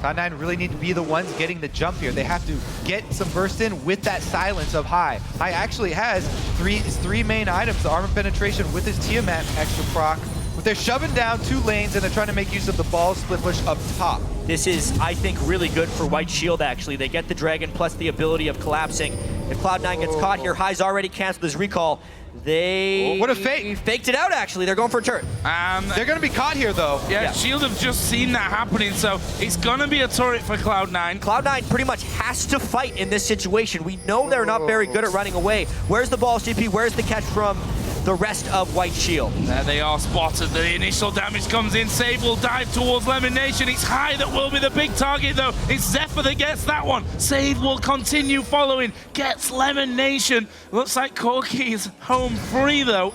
Speaker 8: Cloud9 really need to be the ones getting the jump here. They have to get some burst in with that silence of High. High actually has his three main items, the armor penetration with his Tiamat extra proc. But they're shoving down 2 lanes and they're trying to make use of the ball split push up top.
Speaker 7: This is, I think, really good for White Shield, actually. They get the Dragon plus the ability of collapsing. If Cloud9 gets caught here, High's already canceled his recall. They
Speaker 8: what a fake.
Speaker 7: Faked it out, actually. They're going for a turret.
Speaker 8: They're going to be caught here, though.
Speaker 6: Yeah, Shield have just seen that happening, so it's going to be a turret for Cloud9.
Speaker 7: Cloud9 pretty much has to fight in this situation. We know they're not very good at running away. Where's the ball, CP? Where's the catch from the rest of White Shield?
Speaker 6: There they are spotted. The initial damage comes in. Save will dive towards Lemon Nation. It's High that will be the big target, though. It's Zephyr that gets that one. Save will continue following. Gets Lemon Nation. Looks like Corki is home free, though.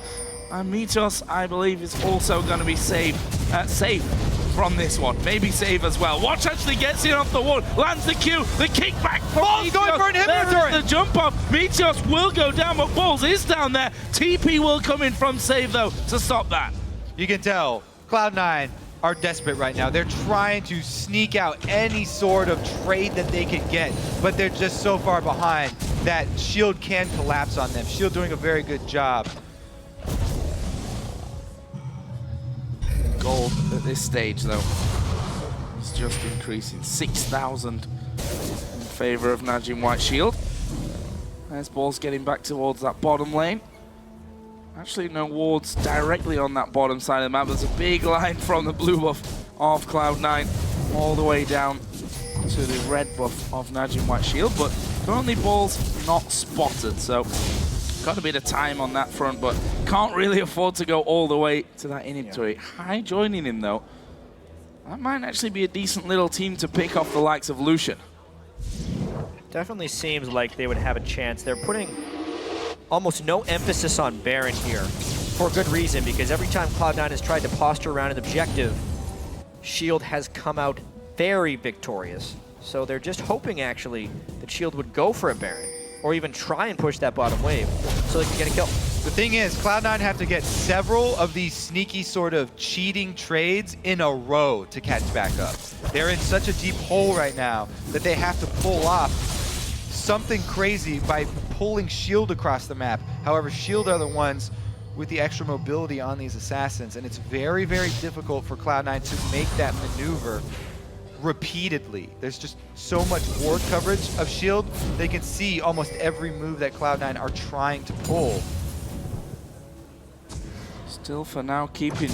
Speaker 6: And Meteos, I believe, is also going to be safe from this one. Maybe save as well. Watch actually gets in off the wall. Lands the Q. The kickback.
Speaker 8: Balls going for an inhibitor turret.
Speaker 6: The jump off. Meteos will go down, but Balls is down there. TP will come in from Save, though, to stop that.
Speaker 8: You can tell Cloud9 are desperate right now. They're trying to sneak out any sort of trade that they can get, but they're just so far behind that Shield can collapse on them. Shield doing a very good job.
Speaker 6: gold at this stage, though. It's just increasing 6,000 in favor of NaJin White Shield. There's balls getting back towards that bottom lane. Actually, no wards directly on that bottom side of the map. There's a big line from the blue buff of Cloud9 all the way down to the red buff of NaJin White Shield, but currently balls not spotted, so got a bit of time on that front, but can't really afford to go all the way to that inhibitor. High joining him, though. That might actually be a decent little team to pick off the likes of Lucian.
Speaker 7: Definitely seems like they would have a chance. They're putting almost no emphasis on Baron here for a good reason, because every time Cloud9 has tried to posture around an objective, Shield has come out very victorious. So they're just hoping, actually, that Shield would go for a Baron, or even try and push that bottom wave so they can get a kill.
Speaker 8: The thing is, Cloud9 have to get several of these sneaky sort of cheating trades in a row to catch back up. They're in such a deep hole right now that they have to pull off something crazy by pulling Shield across the map. However, Shield are the ones with the extra mobility on these assassins, and it's very, very difficult for Cloud9 to make that maneuver repeatedly. There's just so much ward coverage of Shield. They can see almost every move that Cloud9 are trying to pull.
Speaker 6: Still for now keeping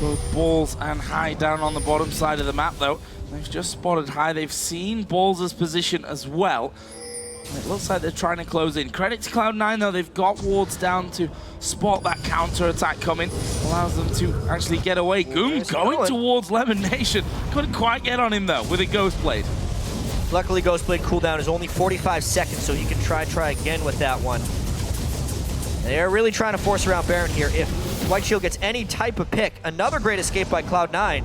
Speaker 6: both Balls and High down on the bottom side of the map, though. They've just spotted High. They've seen Balls' position as well. It looks like they're trying to close in. Credit to Cloud9, though. They've got wards down to spot that counter-attack coming. Allows them to actually get away. Goom going towards Lemon Nation. Couldn't quite get on him, though, with a Ghost Blade.
Speaker 7: Luckily, Ghost Blade cooldown is only 45 seconds, so he can try again with that one. They're really trying to force around Baron here. If White Shield gets any type of pick, another great escape by Cloud9,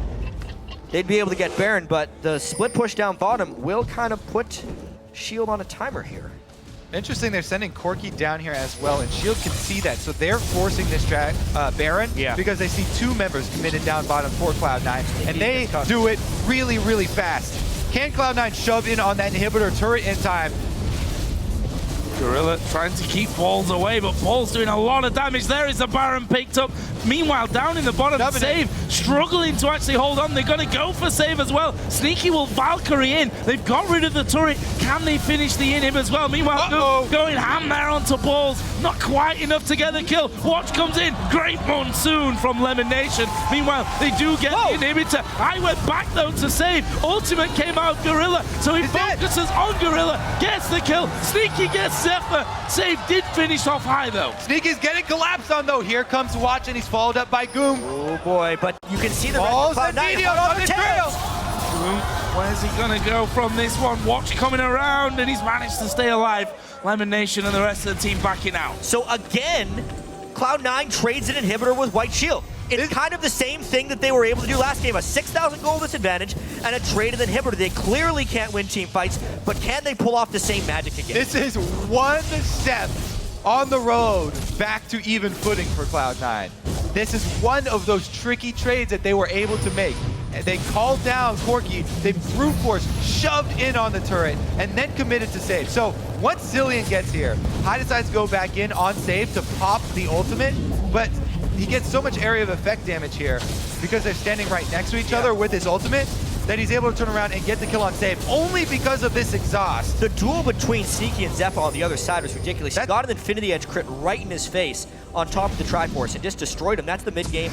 Speaker 7: they'd be able to get Baron, but the split push down bottom will kind of put Shield on a timer here.
Speaker 8: Interesting, they're sending Corki down here as well, and Shield can see that, so they're forcing this Baron because they see two members committed down bottom for Cloud9, and they do it really, really fast. Can Cloud9 shove in on that inhibitor turret in time?
Speaker 6: Gorilla trying to keep Balls away, but Balls doing a lot of damage. There is the Baron picked up. Meanwhile, down in the bottom, Save struggling to actually hold on. They're going to go for Save as well. Sneaky will Valkyrie in. They've got rid of the turret. Can they finish the inhib as well? Meanwhile, going ham there onto Balls. Not quite enough to get the kill. Watch comes in. Great Monsoon from Lemon Nation. Meanwhile, they do get the inhibitor. I went back, though, to Save. Ultimate came out Gorilla, so he focuses on Gorilla. Gets the kill. Sneaky gets Zephyr. Save did finish off High, though.
Speaker 8: Sneaky's getting collapsed on, though. Here comes Watch, and he's followed up by Goom.
Speaker 7: Oh boy, but you can see the
Speaker 8: Balls
Speaker 7: red
Speaker 8: and Meteor on the trail.
Speaker 6: Where's he gonna go from this one? Watch coming around, and he's managed to stay alive. Lemon Nation and the rest of the team backing out.
Speaker 7: So again, Cloud9 trades an inhibitor with White Shield. It's kind of the same thing that they were able to do last game, a 6,000 gold disadvantage and a traded inhibitor. They clearly can't win team fights, but can they pull off the same magic again?
Speaker 8: This is one step on the road back to even footing for Cloud9. This is one of those tricky trades that they were able to make. And they called down Corki, they brute force shoved in on the turret, and then committed to Save. So once Zillion gets here, High decides to go back in on Save to pop the ultimate, but he gets so much area of effect damage here because they're standing right next to each other with his ultimate that he's able to turn around and get the kill on Save only because of this exhaust.
Speaker 7: The duel between Sneaky and Zephyr on the other side was ridiculous. He got an Infinity Edge crit right in his face on top of the Triforce and just destroyed him. That's the mid-game.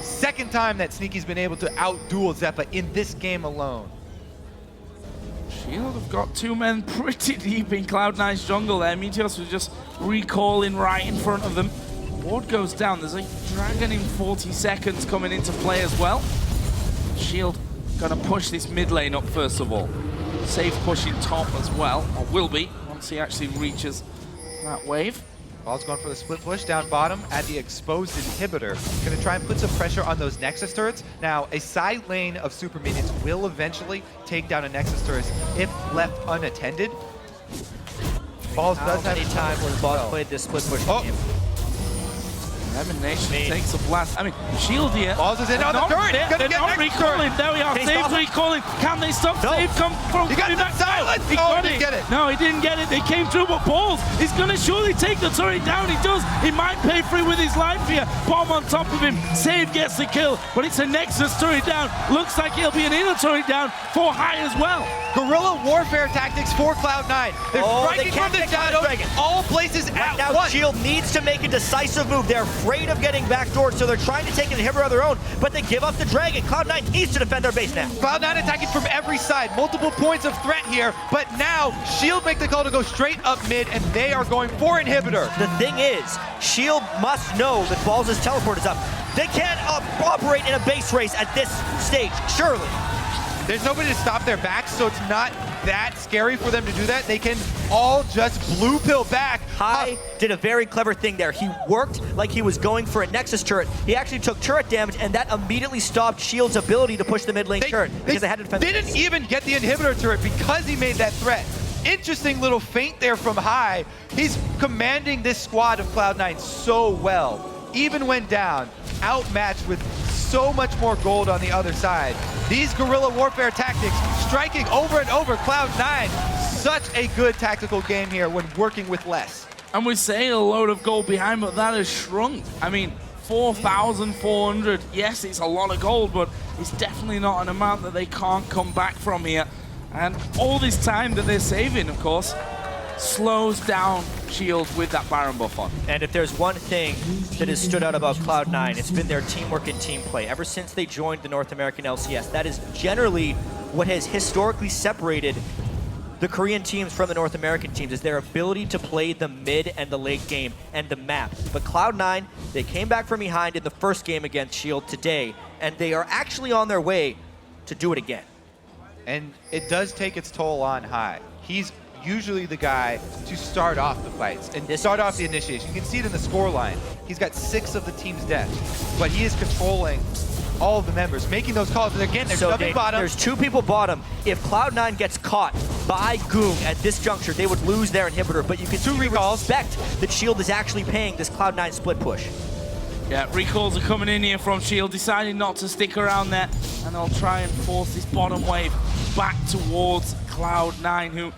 Speaker 8: Second time that Sneaky's been able to out-duel Zephyr in this game alone.
Speaker 6: Shield have got two men pretty deep in Cloud9's jungle there. Meteos was just recalling right in front of them. Ward goes down. There's a Dragon in 40 seconds coming into play as well. Shield gonna push this mid lane up first of all. Safe pushing top as well, or will be, once he actually reaches that wave.
Speaker 8: Ball's going for the split push down bottom at the exposed inhibitor. Gonna try and put some pressure on those Nexus turrets. Now, a side lane of super minions will eventually take down a Nexus turret if left unattended. Balls does have
Speaker 7: any time when Balls played this split push game.
Speaker 6: Elimination takes a blast. I mean, Shield here.
Speaker 8: Balls is in on the turret.
Speaker 6: They're not recalling. There we are. Save's recalling. Can they stop Save come from coming back?
Speaker 8: Silence.
Speaker 6: He got it. Get it. No, he didn't get it. They came through, but Balls is going to surely take the turret down. He does. He might pay for it with his life here. Bomb on top of him. Save gets the kill, but it's a Nexus turret down. Looks like he'll be an inner turret down for High as well.
Speaker 8: Guerrilla warfare tactics for Cloud9. They're striking from the shadows, all places at
Speaker 7: now
Speaker 8: once.
Speaker 7: Shield needs to make a decisive move. They're afraid of getting backdoored, so they're trying to take an inhibitor of their own, but they give up the Dragon. Cloud9 needs to defend their base now.
Speaker 8: Cloud9 attacking from every side, multiple points of threat here, but now Shield make the call to go straight up mid, and they are going for inhibitor.
Speaker 7: The thing is, Shield must know that Balls' teleport is up. They can't operate in a base race at this stage, surely.
Speaker 8: There's nobody to stop their backs, so it's not that scary for them to do that. They can all just blue pill back.
Speaker 7: High did a very clever thing there. He worked like he was going for a Nexus turret. He actually took turret damage, and that immediately stopped Shield's ability to push the mid lane turret because they had to defend.
Speaker 8: They didn't even get the inhibitor turret because he made that threat. Interesting little feint there from High. He's commanding this squad of Cloud9 so well. Even when down, outmatched with so much more gold on the other side. These guerrilla warfare tactics striking over and over Cloud9. Such a good tactical game here when working with less.
Speaker 6: And we're saying a load of gold behind, but that has shrunk. I mean, 4,400. Yes, it's a lot of gold, but it's definitely not an amount that they can't come back from here. And all this time that they're saving, of course, slows down Shield with that Baron buff on.
Speaker 7: And if there's one thing that has stood out about Cloud9, it's been their teamwork and team play. Ever since they joined the North American LCS, that is generally what has historically separated the Korean teams from the North American teams, is their ability to play the mid and the late game and the map. But Cloud9, they came back from behind in the first game against Shield today, and they are actually on their way to do it again.
Speaker 8: And it does take its toll on High. He's usually the guy to start off the fights and start off the initiation. You can see it in the score line. He's got 6 of the team's deaths, but he is controlling all of the members, making those calls. And again, they're stubbing bottom.
Speaker 7: There's 2 people bottom. If Cloud9 gets caught by Goong at this juncture, they would lose their inhibitor, but you can respect that Shield is actually paying this Cloud9 split push.
Speaker 6: Yeah, recalls are coming in here from Shield, deciding not to stick around there, and they'll try and force this bottom wave back towards Cloud9, who,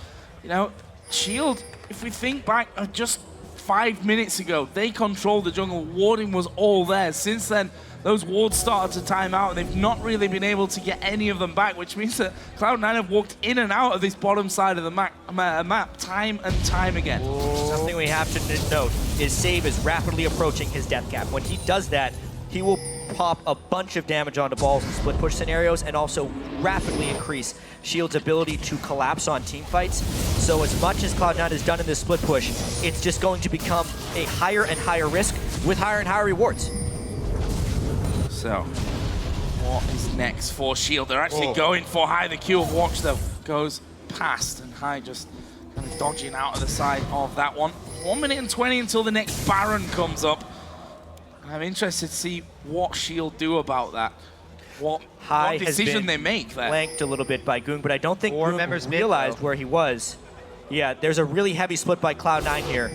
Speaker 6: you know, Shield, if we think back just 5 minutes ago, they controlled the jungle. Warding was all there. Since then, those wards started to time out, and they've not really been able to get any of them back, which means that Cloud9 have walked in and out of this bottom side of the map time and time again.
Speaker 7: Something we have to note is Save is rapidly approaching his death cap. When he does that, he will pop a bunch of damage onto balls in split push scenarios and also rapidly increase Shield's ability to collapse on team fights. So as much as Cloud9 has done in this split push, it's just going to become a higher and higher risk with higher and higher rewards.
Speaker 6: So, what is next for Shield? They're actually going for High. The Q of Watch, though, goes past, and High just kind of dodging out of the side of that one. 1 minute and 20 until the next Baron comes up. I'm interested to see what Shield do about that. What decision they make there.
Speaker 7: Flanked a little bit by Goong, but I don't think Goong
Speaker 8: realized
Speaker 7: where he was. Yeah, there's a really heavy split by Cloud9 here.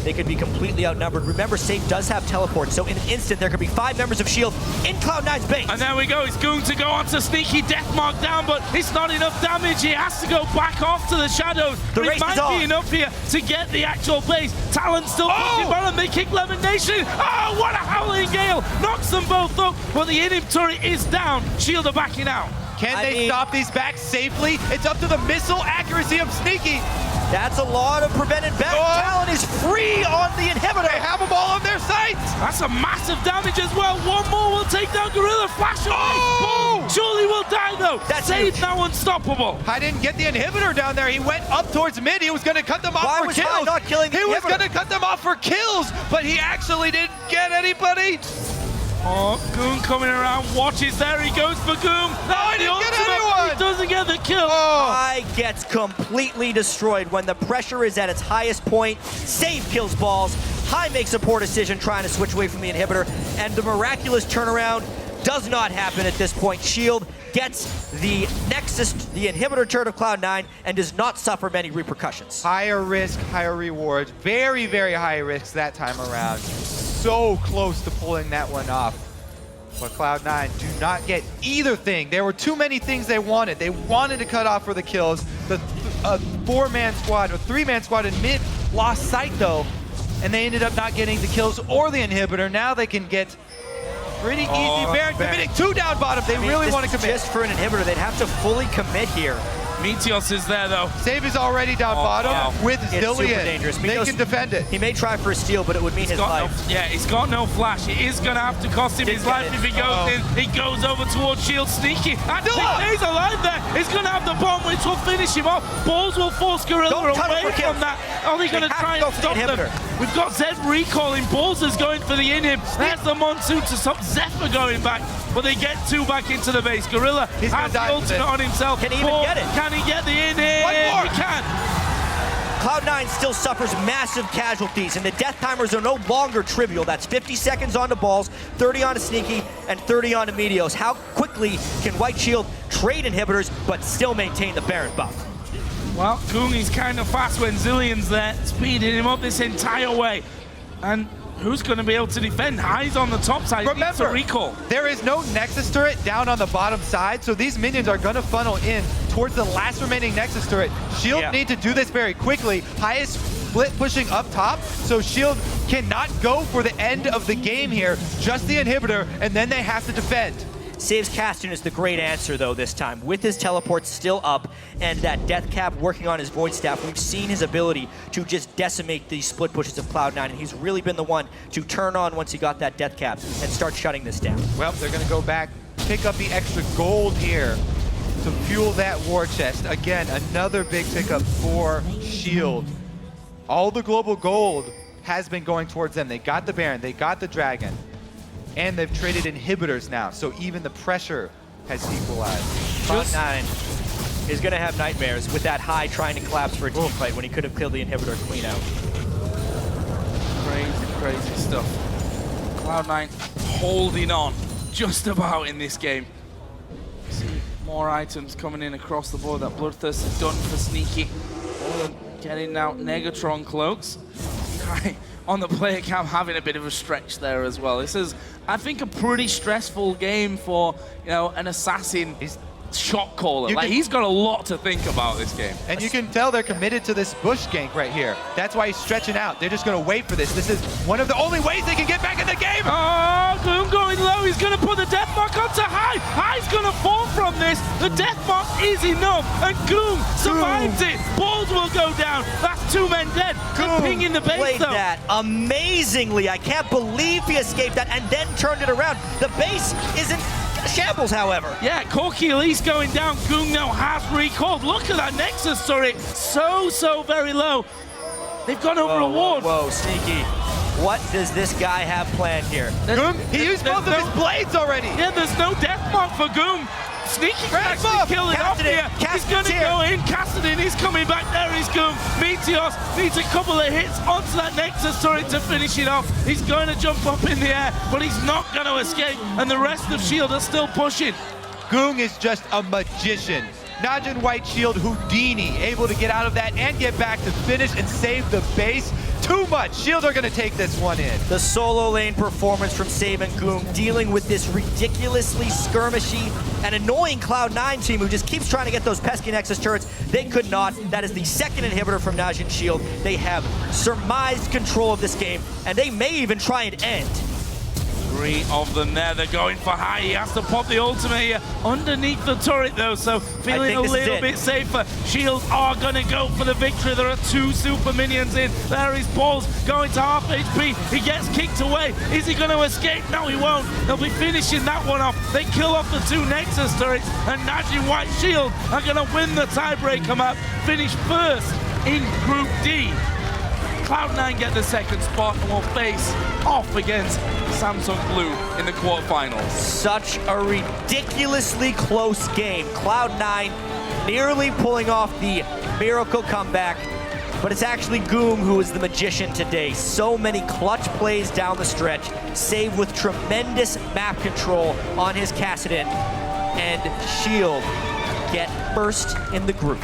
Speaker 7: They could be completely outnumbered. Remember, Safe does have teleport, so in an instant, there could be 5 members of Shield in Cloud9's base.
Speaker 6: And there we go. It's going to go on to Sneaky Deathmark down, but it's not enough damage. He has to go back off to the shadows.
Speaker 7: The
Speaker 6: but
Speaker 7: race
Speaker 6: it might be enough here to get the actual base. Talon still pushing Baron. They kick Lemon Nation. Oh, what a Howling Gale. Knocks them both up, but the inhib turret is down. Shield are backing out.
Speaker 8: Can they stop these backs safely? It's up to the missile accuracy of Sneaky.
Speaker 7: That's a lot of prevented back. Talon is free on the inhibitor.
Speaker 8: They have them all on their sights.
Speaker 6: That's a massive damage as well. One more will take down Gorilla. Flash away. Surely will die, though. That's Save now unstoppable.
Speaker 8: I didn't get the inhibitor down there. He went up towards mid. He was going to cut them off for kills.
Speaker 7: Why was not killing the inhibitor?
Speaker 8: He was going to cut them off for kills, but he actually didn't get anybody.
Speaker 6: Oh, Goong coming around. Watches there. He goes for Goong.
Speaker 8: No, he didn't get anyone.
Speaker 6: He doesn't get the kill.
Speaker 7: High gets completely destroyed when the pressure is at its highest point. Save kills balls. High makes a poor decision trying to switch away from the inhibitor, and the miraculous turnaround does not happen at this point. Shield gets the Nexus, the inhibitor turret of Cloud9, and does not suffer many repercussions.
Speaker 8: Higher risk, higher rewards. Very, very high risks that time around. so close to pulling that one off. But Cloud9 do not get either thing. There were too many things they wanted. They wanted to cut off for the kills. The four-man squad or three-man squad in mid lost sight though, and they ended up not getting the kills or the inhibitor. Now they can get pretty easy. Baron committing 2 down bottom. They really want to commit.
Speaker 7: Just for an inhibitor, they'd have to fully commit here.
Speaker 6: Meteos is there though.
Speaker 8: Save is already down bottom with
Speaker 7: It's super
Speaker 8: Zillion.
Speaker 7: dangerous.
Speaker 8: They can defend it.
Speaker 7: He may try for a steal, but it would mean his life.
Speaker 6: He's got no flash. It is going to have to cost him his life if he goes in. He goes over towards Shield, sneaky. And he's alive there. He's going to have the bomb, which will finish him off. Balls will force Gorilla away from that. Are they going to try and stop them? We've got Zed recalling. Balls is going for the inhib. There's the Monsoon to stop Zephyr going back. But they get 2 back into the base. Gorilla has the ultimate on himself.
Speaker 7: Can he even get it?
Speaker 6: Can he get the inhib?
Speaker 8: One more.
Speaker 6: He can.
Speaker 7: Cloud9 still suffers massive casualties, and the death timers are no longer trivial. That's 50 seconds on the balls, 30 on a Sneaky, and 30 on the Meteos. How quickly can White Shield trade inhibitors, but still maintain the Baron buff?
Speaker 6: Well, Goong is kind of fast when Zillion's there, speeding him up this entire way. And who's going to be able to defend? High's on the top side.
Speaker 8: Remember,
Speaker 6: recall.
Speaker 8: there is no Nexus turret down on the bottom side, so these minions are going to funnel in towards the last remaining Nexus turret. Shield need to do this very quickly. High is split pushing up top, so Shield cannot go for the end of the game here, just the inhibitor, and then they have to defend.
Speaker 7: Saves Caston is the great answer, though, this time. With his teleport still up and that Death Cap working on his Void Staff, we've seen his ability to just decimate these split pushes of Cloud9, and he's really been the one to turn on once he got that Death Cap and start shutting this down.
Speaker 8: Well, they're going to go back, pick up the extra gold here to fuel that war chest. Again, another big pickup for Shield. All the global gold has been going towards them. They got the Baron, they got the Dragon. And they've traded inhibitors now, so even the pressure has equalized.
Speaker 7: Cloud9 is going to have nightmares with that High trying to collapse for a team fight when he could have killed the inhibitor clean out.
Speaker 6: Crazy, crazy stuff. Cloud9 holding on just about in this game. See more items coming in across the board. That Bloodthirst is done for Sneaky. Getting out Negatron cloaks. On the player cam, having a bit of a stretch there as well. This is, I think, a pretty stressful game for, you know, an assassin shot caller. Like, he's got a lot to think about this game.
Speaker 8: And you can tell they're committed to this bush gank right here. That's why he's stretching out. They're just going to wait for this. This is one of the only ways they can get back in the game.
Speaker 6: Oh, Gloom going low. He's going to put the death mark onto High. High's going to fall from this. The death mark is enough, and Gloom survives it. Balls will go down. That's 2 men dead. Gloom pinging the base,
Speaker 7: played
Speaker 6: though.
Speaker 7: that amazingly. I can't believe he escaped that and then turned it around. The base isn't shambles, however.
Speaker 6: Yeah, Corky Elise going down. Goong now has recalled. Look at that Nexus turret. So very low. They've gone over a ward.
Speaker 7: Whoa, Sneaky. What does this guy have planned here?
Speaker 8: Goom, he used both of his blades already.
Speaker 6: Yeah, there's no death mark for Goom. Sneaky can actually kill it off here. He's going to go in. Cassidin, he's coming back. There is Goom. Meteos needs a couple of hits onto that Nexus turret to finish it off. He's going to jump up in the air, but he's not going to escape. And the rest of Shield are still pushing.
Speaker 8: Goong is just a magician. NaJin White Shield Houdini, able to get out of that and get back to finish and save the base. Too much. Shield are going to take this one in.
Speaker 7: The solo lane performance from Save and Goong, dealing with this ridiculously skirmishy and annoying Cloud9 team who just keeps trying to get those pesky Nexus turrets. They could not. That is the second inhibitor from NaJin Shield. They have surmised control of this game, and they may even try and end.
Speaker 6: 3 of them there. They're going for High. He has to pop the ultimate here underneath the turret, though, so feeling a little bit safer. Shield are going to go for the victory. There are 2 super minions in. There is Balls going to half HP. He gets kicked away. Is he going to escape? No, he won't. They'll be finishing that one off. They kill off the 2 Nexus turrets, and NaJin White Shield are going to win the tiebreaker map, finish first in Group D. Cloud9 get the second spot and will face off against Samsung Blue in the quarterfinals.
Speaker 7: Such a ridiculously close game. Cloud9 nearly pulling off the miracle comeback, but it's actually Goong who is the magician today. So many clutch plays down the stretch, Save with tremendous map control on his Cassidin, and Shield get first in the group.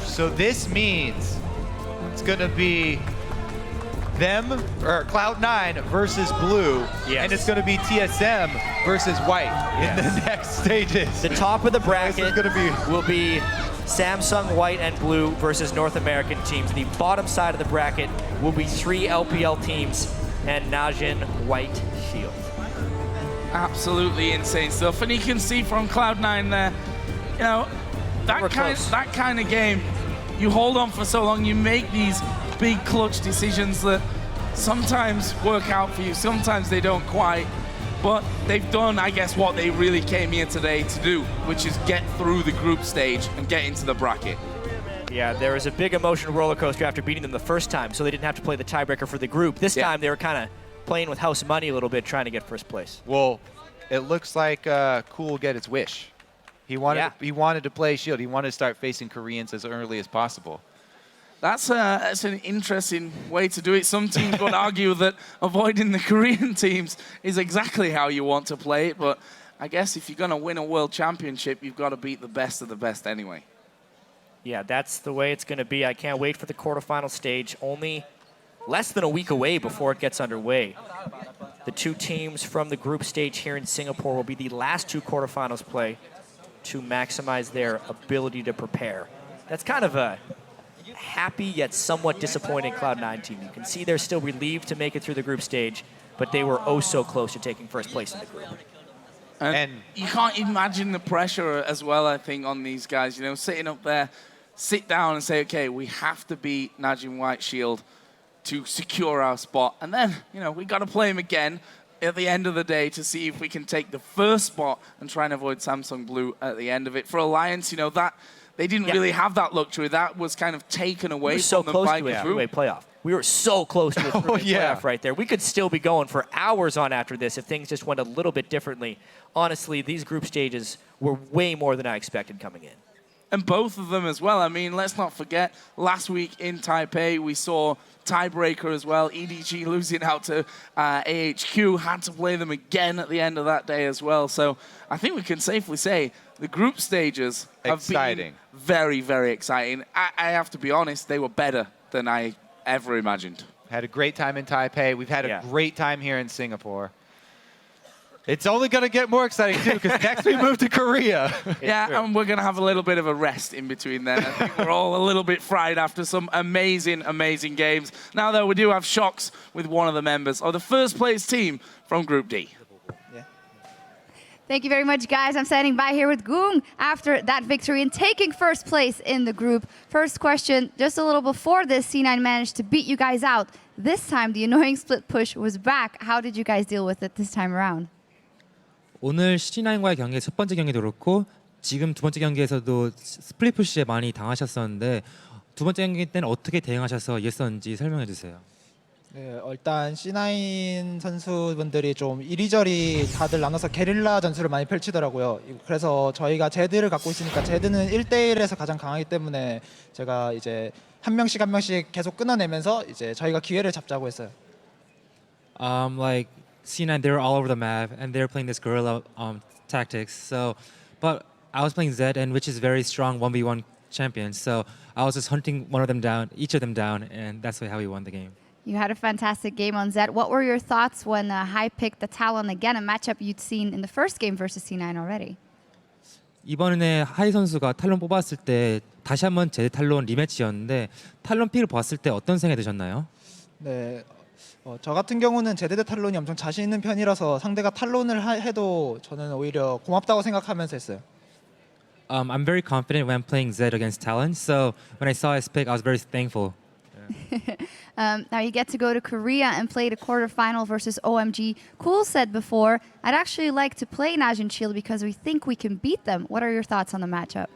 Speaker 8: So this means it's going to be them or Cloud9 versus Blue,
Speaker 3: Yes.
Speaker 8: and it's going to be TSM versus White in the next stages.
Speaker 7: The top of the bracket
Speaker 8: This is going to be
Speaker 7: will be Samsung, White, and Blue versus North American teams. The bottom side of the bracket will be 3 LPL teams and NaJin, White, Shield.
Speaker 6: Absolutely insane stuff. And you can see from Cloud9 there, you know, that kind of game, you hold on for so long, you make these big clutch decisions that sometimes work out for you, sometimes they don't quite. But they've done, I guess, what they really came here today to do, which is get through the group stage and get into the bracket.
Speaker 7: Yeah, there was a big emotional roller coaster after beating them the first time, so they didn't have to play the tiebreaker for the group. This time they were kind of playing with house money a little bit, trying to get first place.
Speaker 8: Well, it looks like Cool will get his wish. He wanted to play Shield. He wanted to start facing Koreans as early as possible.
Speaker 6: That's an interesting way to do it. Some teams would argue that avoiding the Korean teams is exactly how you want to play it, but I guess if you're going to win a world championship, you've got to beat the best of the best anyway.
Speaker 7: Yeah, that's the way it's going to be. I can't wait for the quarterfinal stage. Only less than a week away before it gets underway. The 2 teams from the group stage here in Singapore will be the last 2 quarterfinals play to maximize their ability to prepare. That's kind of a happy yet somewhat disappointing Cloud9 team. You can see they're still relieved to make it through the group stage, but they were oh so close to taking first place in the group.
Speaker 6: And you can't imagine the pressure as well, I think, on these guys. You know, sitting up there, sit down and say, okay, we have to beat NaJin White Shield to secure our spot. And then, you know, we got to play them again at the end of the day to see if we can take the first spot and try and avoid Samsung Blue at the end of it. For Alliance, you know, that they didn't really have that luxury. That was kind of taken away from them by the group.
Speaker 7: Playoff. We were so close to a playoff right there. We could still be going for hours on after this if things just went a little bit differently. Honestly, these group stages were way more than I expected coming in.
Speaker 6: And both of them as well. I mean, let's not forget, last week in Taipei, we saw Tiebreaker as well. EDG losing out to AHQ, had to play them again at the end of that day as well. So I think we can safely say the group stages have been very, very exciting. I have to be honest, they were better than I ever imagined.
Speaker 8: Had a great time in Taipei. We've had a great time here in Singapore. It's only going to get more exciting, too, because next we move to Korea.
Speaker 6: Yeah, and we're going to have a little bit of a rest in between there. I think we're all a little bit fried after some amazing, amazing games. Now, though, we do have shocks with one of the members of the first place team from Group D.
Speaker 9: Thank you very much, guys. I'm standing by here with Gung after that victory and taking first place in the group. First question, just a little before this, C9 managed to beat you guys out. This time, the annoying split push was back. How did you guys deal with it this time around?
Speaker 10: 오늘 C9과의 경기 첫 번째 경기도 그렇고 지금 두 번째 경기에서도 스플릿 푸시에 많이 당하셨었는데 두 번째 경기 때는 어떻게 대응하셔서 이겼었는지 설명해 주세요.
Speaker 11: 네, 일단 C9 선수분들이 좀 이리저리 다들 나눠서 게릴라 전술을 많이 펼치더라고요. 그래서 저희가 제드를 갖고 있으니까 제드는 1대1에서 가장 강하기 때문에 제가 이제 한 명씩 계속 끊어내면서 이제 저희가 기회를 잡자고 했어요.
Speaker 10: Like C9, they were all over the map and they were playing this guerrilla tactics. So, but I was playing Zed, and which is very strong 1v1 champion. So I was just hunting one of them down, each of them down, and that's how we won the game.
Speaker 9: You had a fantastic game on Zed. What were your thoughts when Hai picked the Talon again, a matchup you'd seen in the first game versus C9 already?
Speaker 10: 이번에 하이 선수가 탈론 뽑았을 때 다시 한번 제드 탈론 리매치였는데 탈론 픽을 봤을 때 어떤 생각이 드셨나요?
Speaker 11: 네, 저 같은 경우는 제드 대 탈론이 엄청 자신 있는 편이라서 상대가 탈론을 해도 저는 오히려 고맙다고 생각하면서 했어요.
Speaker 10: I'm very confident when playing Zed against Talon. So when I saw his pick, I was very thankful.
Speaker 9: Now you get to go to Korea and play the quarterfinal versus OMG. Cool said before, I'd actually like to play NaJin Shield because we think we can beat them. What are your thoughts on the matchup?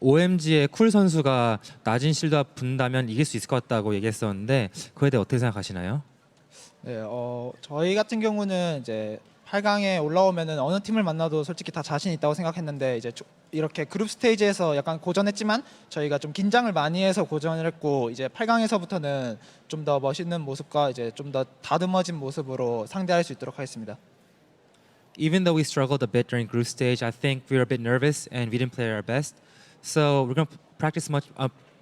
Speaker 10: OMG의 쿨 선수가 나진 실드와 붙는다면 이길 수 있을 것 같다고 얘기했었는데 그에 대해 어떻게 생각하시나요?
Speaker 11: 네, 저희 같은 경우는 이제 8강에 올라오면은 어느 팀을 만나도 솔직히 다 자신 있다고 생각했는데 이제 이렇게 그룹 스테이지에서 약간 고전했지만 저희가 좀 긴장을 많이 해서 고전을 했고 이제 8강에서부터는 좀 더 멋있는 모습과 이제 좀 더 다듬어진 모습으로 상대할 수 있도록 하겠습니다.
Speaker 10: Even though we struggled a bit during group stage, I think we were a bit nervous and we didn't play our best. So we're going to practice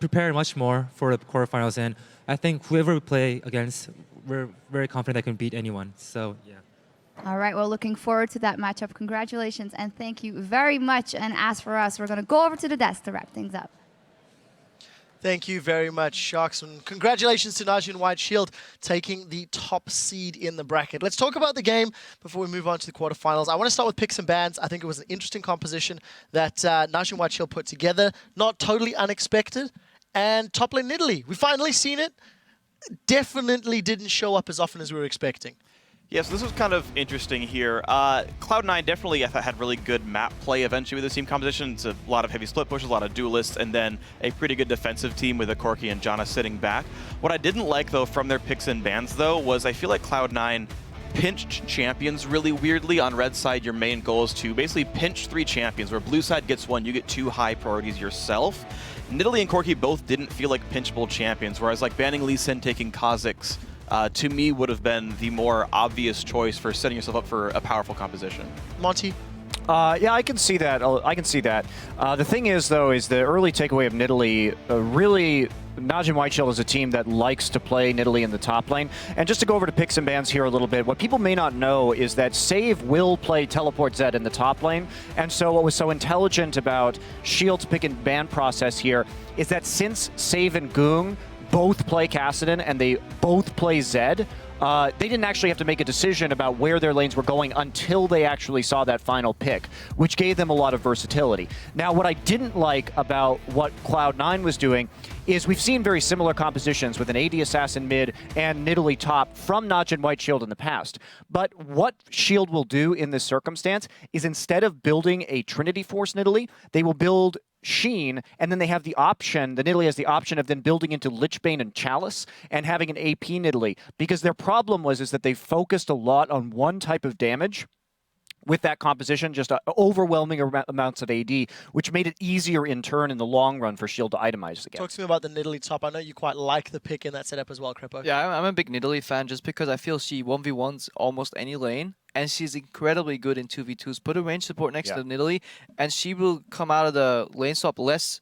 Speaker 10: prepare much more for the quarterfinals, and I think whoever we play against, we're very confident that can beat anyone. So yeah.
Speaker 9: All right, well, looking forward to that matchup. Congratulations and thank you very much. And as for us, we're going to go over to the desk to wrap things up.
Speaker 1: Thank you very much, Sharks. And congratulations to NaJin White Shield taking the top seed in the bracket. Let's talk about the game before we move on to the quarterfinals. I want to start with picks and bans. I think it was an interesting composition that NaJin White Shield put together. Not totally unexpected. And top lane Italy. We've finally seen it. Definitely didn't show up as often as we were expecting.
Speaker 5: Yeah, so this was kind of interesting here. Cloud9 definitely had really good map play eventually with this team composition. It's a lot of heavy split pushes, a lot of duelists, and then a pretty good defensive team with a Corki and Janna sitting back. What I didn't like, though, from their picks and bans, though, was I feel like Cloud9 pinched champions really weirdly. On red side, your main goal is to basically pinch 3 champions, where blue side gets 1, you get 2 high priorities yourself. Nidalee and Corki both didn't feel like pinchable champions, whereas like banning Lee Sin, taking Kha'Zix, to me would have been the more obvious choice for setting yourself up for a powerful composition.
Speaker 1: Monty?
Speaker 3: Yeah, I can see that. I can see that. The thing is, though, is the early takeaway of Nidalee really... NaJin White Shield is a team that likes to play Nidalee in the top lane. And just to go over to picks and bans here a little bit, what people may not know is that Save will play Teleport Zed in the top lane. And so what was so intelligent about Shield's pick and ban process here is that since Save and Goong both play Kassadin and they both play Zed, they didn't actually have to make a decision about where their lanes were going until they actually saw that final pick, which gave them a lot of versatility. Now, what I didn't like about what Cloud9 was doing is we've seen very similar compositions with an AD Assassin mid and Nidalee top from NaJin White Shield in the past. But what Shield will do in this circumstance is instead of building a Trinity Force Nidalee, they will build Sheen, and then they have the option, the Nidalee has the option of then building into Lichbane and Chalice and having an AP Nidalee, because their problem is that they focused a lot on one type of damage with that composition, just overwhelming amounts of AD, which made it easier in turn in the long run for Shield to itemize again.
Speaker 1: Talk to me about the Nidalee top. I know you quite like the pick in that setup as well, Crepo.
Speaker 4: Yeah, I'm a big Nidalee fan just because I feel she 1v1s almost any lane, and she's incredibly good in 2v2s. Put a range support next to Nidalee, and she will come out of the lane swap less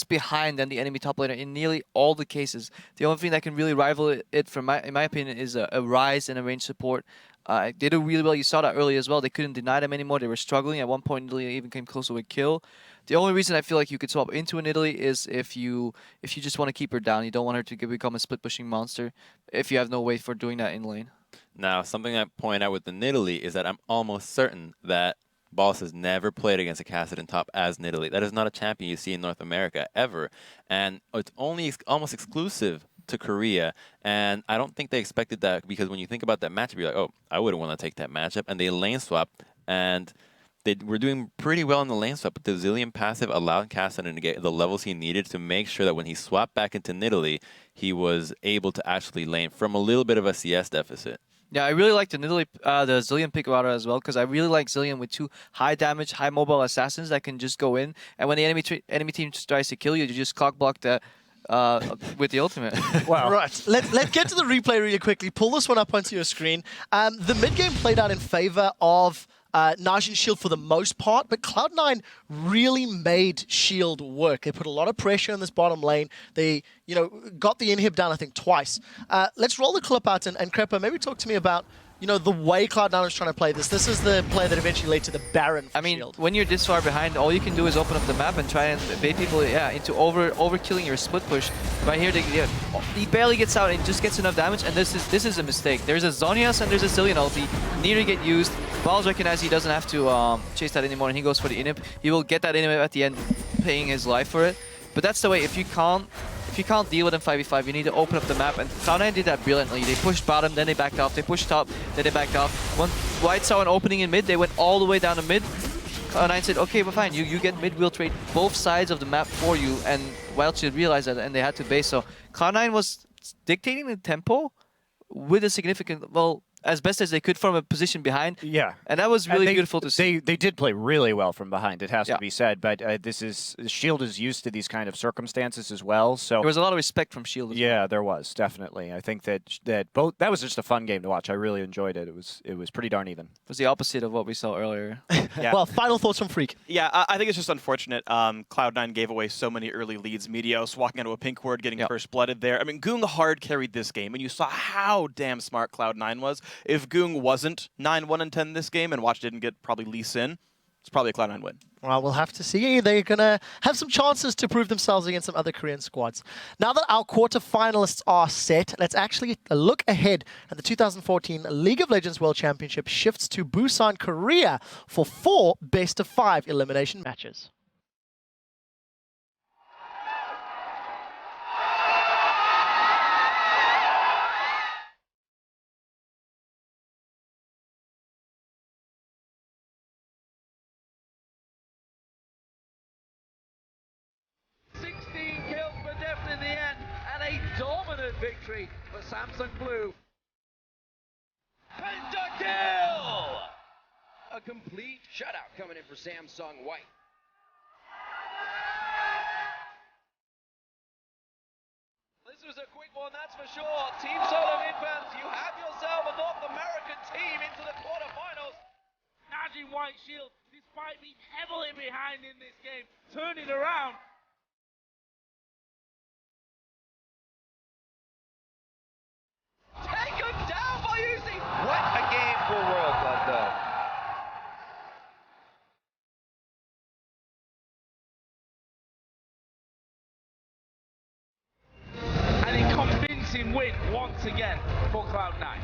Speaker 4: behind than the enemy top laner in nearly all the cases. The only thing that can really rival it, in my opinion, is a Rise and a range support. They do really well. You saw that early as well. They couldn't deny them anymore. They were struggling. At one point, Nidalee even came close to a kill. The only reason I feel like you could swap into a Nidalee is if you just want to keep her down. You don't want her to become a split pushing monster if you have no way for doing that in lane.
Speaker 2: Now, something I point out with the Nidalee is that I'm almost certain that Boss has never played against a Kassadin top as Nidalee. That is not a champion you see in North America ever, and it's only almost exclusive to Korea, and I don't think they expected that, because when you think about that matchup, you're like, oh, I wouldn't want to take that matchup, and they lane swapped, and they were doing pretty well in the lane swap, but the Zillion passive allowed Kassadin to get the levels he needed to make sure that when he swapped back into Nidalee, he was able to actually lane from a little bit of a CS deficit.
Speaker 4: Yeah, I really like the Nidalee, the Zillion pick router as well, because I really like Zillion with 2 high damage, high mobile assassins that can just go in, and when the enemy team tries to kill you, you just cock block that with the ultimate.
Speaker 1: Wow. Right, let's get to the replay really quickly. Pull this one up onto your screen. The mid game played out in favor of NaJin Shield for the most part, but Cloud9 really made Shield work. They put a lot of pressure in this bottom lane. They, got the inhib down, I think, twice. Let's roll the clip out, and Crepo, maybe talk to me about, the way Cloud9 was trying to play this. This is the play that eventually led to the Baron for Shield.
Speaker 4: When you're this far behind, all you can do is open up the map and try and bait people into overkilling your split push. Right here, he barely gets out and just gets enough damage, and this is a mistake. There's a Zhonya's and there's a Zillion ulti. Neither get used. Balls recognize he doesn't have to chase that anymore, and he goes for the inhib. He will get that inhib at the end, paying his life for it. But that's the way. If you can't deal with him 5v5, you need to open up the map, and Cloud9 did that brilliantly. They pushed bottom, then they backed off. They pushed top, then they backed off. When White saw an opening in mid, they went all the way down to mid. Cloud9 said, okay, well fine, you get mid, we'll trade both sides of the map for you, and Wild should realize that, and they had to base. So Cloud9 was dictating the tempo with a significant, as best as they could from a position behind.
Speaker 3: Yeah.
Speaker 4: And that was really beautiful to see.
Speaker 3: They did play really well from behind, it has
Speaker 4: Yeah.
Speaker 3: to be said. But Shield is used to these kind of circumstances as well. So
Speaker 4: There was a lot of respect from Shield as well.
Speaker 3: yeah, there was definitely. I think that was just a fun game to watch. I really enjoyed it. It was pretty darn even.
Speaker 4: It was the opposite of what we saw earlier.
Speaker 3: Yeah.
Speaker 1: Well, final thoughts from Freak.
Speaker 5: Yeah, I think it's just unfortunate. Cloud9 gave away so many early leads. Meteos walking into a pink ward, getting first blooded there. I mean, Goong hard carried this game, and you saw how damn smart Cloud9 was. If Goong wasn't 9-1-10 this game and Watch didn't get probably Lee Sin, it's probably a Cloud9 win.
Speaker 1: Well, we'll have to see. They're going to have some chances to prove themselves against some other Korean squads. Now that our quarterfinalists are set, let's actually look ahead at the 2014 League of Legends World Championship shifts to Busan, Korea for 4 best-of-5 elimination matches.
Speaker 12: Victory for Samsung Blue. Pentakill! A complete shutout coming in for Samsung White. This was a quick one, that's for sure. Team Solo Mid fans, you have yourself a North American team into the quarterfinals.
Speaker 6: NaJin White Shield, despite being heavily behind in this game, turned it around.
Speaker 12: Taken down by Uzi. What a game for World Club, though.
Speaker 6: And a convincing win once again for Cloud9.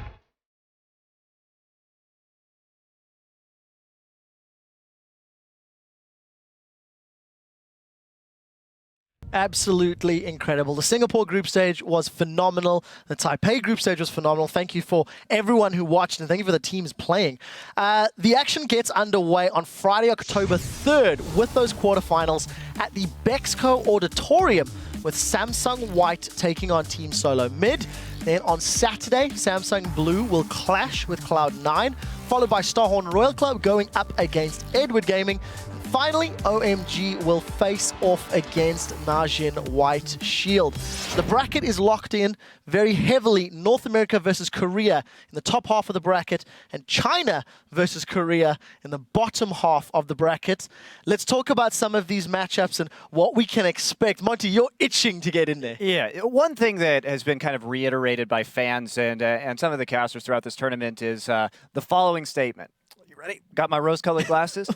Speaker 1: Absolutely incredible. The Singapore group stage was phenomenal. The Taipei group stage was phenomenal. Thank you for everyone who watched, and thank you for the teams playing. The action gets underway on Friday, October 3rd with those quarterfinals at the Bexco Auditorium with Samsung White taking on Team Solo Mid. Then on Saturday, Samsung Blue will clash with Cloud9, followed by Starhorn Royal Club going up against Edward Gaming. Finally, OMG will face off against NaJin White Shield. The bracket is locked in very heavily. North America versus Korea in the top half of the bracket, and China versus Korea in the bottom half of the bracket. Let's talk about some of these matchups and what we can expect. Monty, you're itching to get in there.
Speaker 3: Yeah, one thing that has been kind of reiterated by fans and some of the casters throughout this tournament is the following statement. You ready? Got my rose-colored glasses?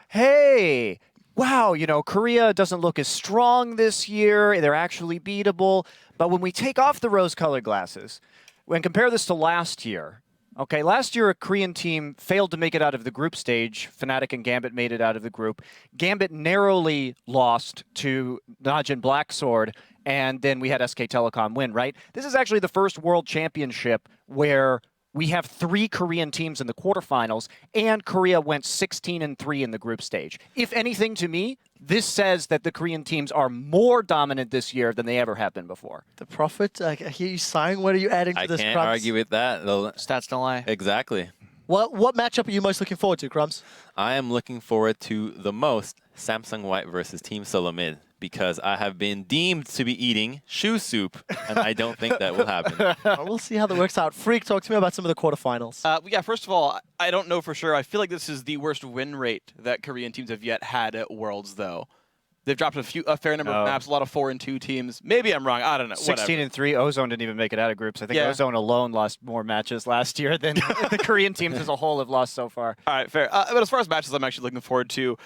Speaker 3: Hey, wow, you know, Korea doesn't look as strong this year. They're actually beatable. But when we take off the rose-colored glasses, when compare this to last year, okay, last year a Korean team failed to make it out of the group stage. Fnatic and Gambit made it out of the group. Gambit narrowly lost to NaJin Blacksword, and then we had SK Telecom win, right? This is actually the first World Championship where we have 3 Korean teams in the quarterfinals, and Korea went 16-3 in the group stage. If anything, to me, this says that the Korean teams are more dominant this year than they ever have been before.
Speaker 1: The Prophet, I hear you sighing. What are you adding to this,
Speaker 2: I can't
Speaker 1: Crumbs?
Speaker 2: argue with that.
Speaker 4: Stats don't lie.
Speaker 2: Exactly.
Speaker 1: What matchup are you most looking forward to, Crumbs?
Speaker 2: I am looking forward to the most Samsung White versus Team Solo Mid, because I have been deemed to be eating shoe soup, and I don't think that will happen.
Speaker 1: Well, we'll see how that works out. Freak, talk to me about some of the quarterfinals.
Speaker 5: Yeah, first of all, I don't know for sure. I feel like this is the worst win rate that Korean teams have yet had at Worlds, though. They've dropped a fair number of maps, a lot of 4-2 teams. Maybe I'm wrong. I don't know.
Speaker 3: 16-3. Ozone didn't even make it out of groups. I think
Speaker 5: Yeah.
Speaker 3: Ozone alone lost more matches last year than the Korean teams as a whole have lost so far.
Speaker 5: All right, fair. But as far as matches, I'm actually looking forward to.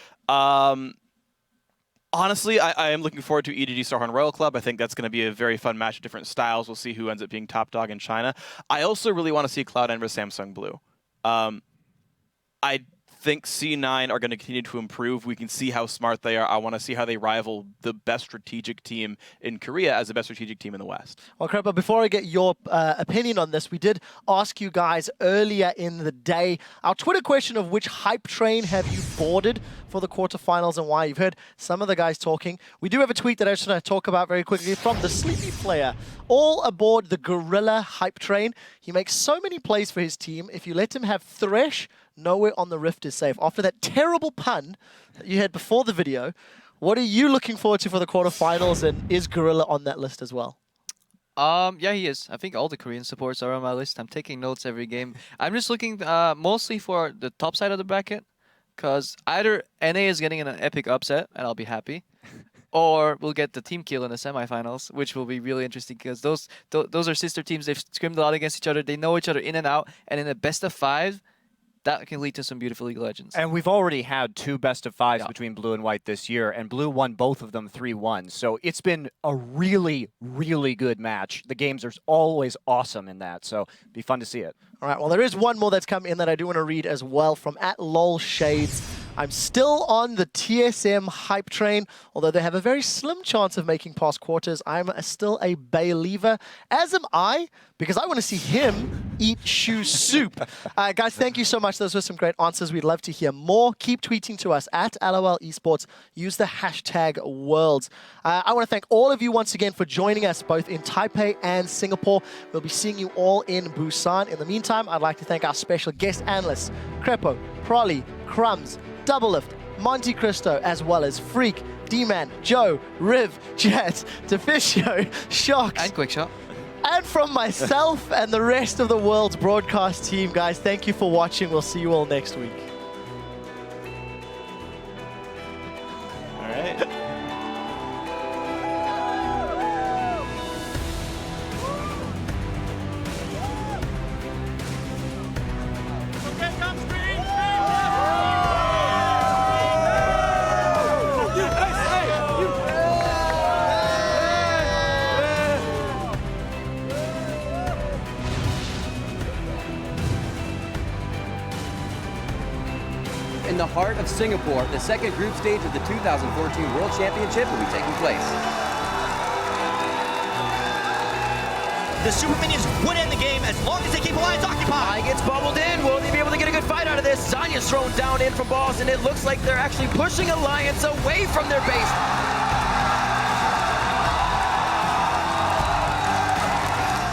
Speaker 5: Honestly, I am looking forward to EDG Starhorn Royal Club. I think that's going to be a very fun match of different styles. We'll see who ends up being top dog in China. I also really want to see Cloud9 versus Samsung Blue. I think C9 are going to continue to improve. We can see how smart they are. I want to see how they rival the best strategic team in Korea as the best strategic team in the West.
Speaker 1: Well, Crepa, before I get your opinion on this, we did ask you guys earlier in the day our Twitter question of which hype train have you boarded for the quarterfinals and why. You've heard some of the guys talking. We do have a tweet that I just want to talk about very quickly from the Sleepy Player. All aboard the Gorilla hype train. He makes so many plays for his team. If you let him have Thresh, nowhere on the Rift is safe. After that terrible pun that you had before the video, what are you looking forward to for the quarterfinals, and is Gorilla on that list as well?
Speaker 4: Yeah, he is. I think all the Korean supports are on my list. I'm taking notes every game. I'm just looking mostly for the top side of the bracket, because either NA is getting an epic upset, and I'll be happy, or we'll get the team kill in the semifinals, which will be really interesting, because those are sister teams. They've scrimmed a lot against each other. They know each other in and out, and in a best of 5, that can lead to some beautiful League of Legends.
Speaker 3: And we've already had 2 best of 5s between Blue and White this year, and Blue won both of them 3-1. So it's been a really, really good match. The games are always awesome in that, so it'd be fun to see it.
Speaker 1: All right, well, there is one more that's come in that I do want to read as well from @LolShades. I'm still on the TSM hype train, although they have a very slim chance of making past quarters. I'm still a believer, as am I, because I want to see him eat shoe soup. Guys, thank you so much. Those were some great answers. We'd love to hear more. Keep tweeting to us at LOL Esports. Use the hashtag Worlds. I want to thank all of you once again for joining us, both in Taipei and Singapore. We'll be seeing you all in Busan. In the meantime, I'd like to thank our special guest analysts, Crepo, Prolly, Crumbs, Doublelift, Monte Cristo, as well as Freak, D-Man, Joe, Riv, Jet, Deficio, Shocks,
Speaker 4: and Quickshot.
Speaker 1: And from myself and the rest of the World's broadcast team, guys, thank you for watching. We'll see you all next week.
Speaker 5: All right.
Speaker 13: In the heart of Singapore, the second group stage of the 2014 World Championship will be taking place.
Speaker 14: The Super Minions would end the game as long as they keep Alliance occupied. Gets bubbled in. Will they be able to get a good fight out of this? Zanya's thrown down in from balls, and it looks like they're actually pushing Alliance away from their base.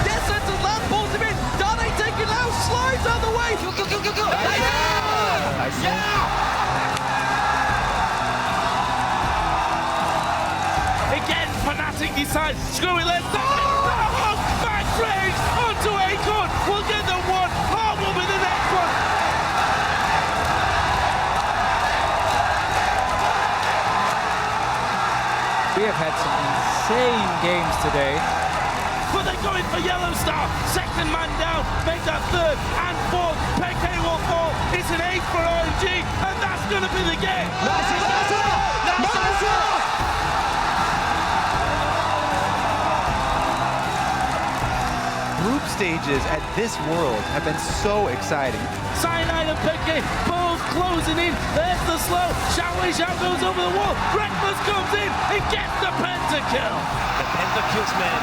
Speaker 14: Distance and left pulls him in. Dane taking out, slides out the way. Go. Yeah!
Speaker 6: Again, Fnatic decides, screw it, let's back range onto Acorn. We'll get the one. Heart will be the next one.
Speaker 15: We have had some insane games today.
Speaker 6: But they're going for Yellow Star. Second man down. Make that third and fourth. PK will fall. It's an 8 for OMG, and that's going to be the game.
Speaker 8: Group stages at this World have been so exciting.
Speaker 6: Cyanide and PK both closing in. There's the slow. Xiao goes over the wall. Reckless comes in and gets the pentakill.
Speaker 14: The pentakills, man.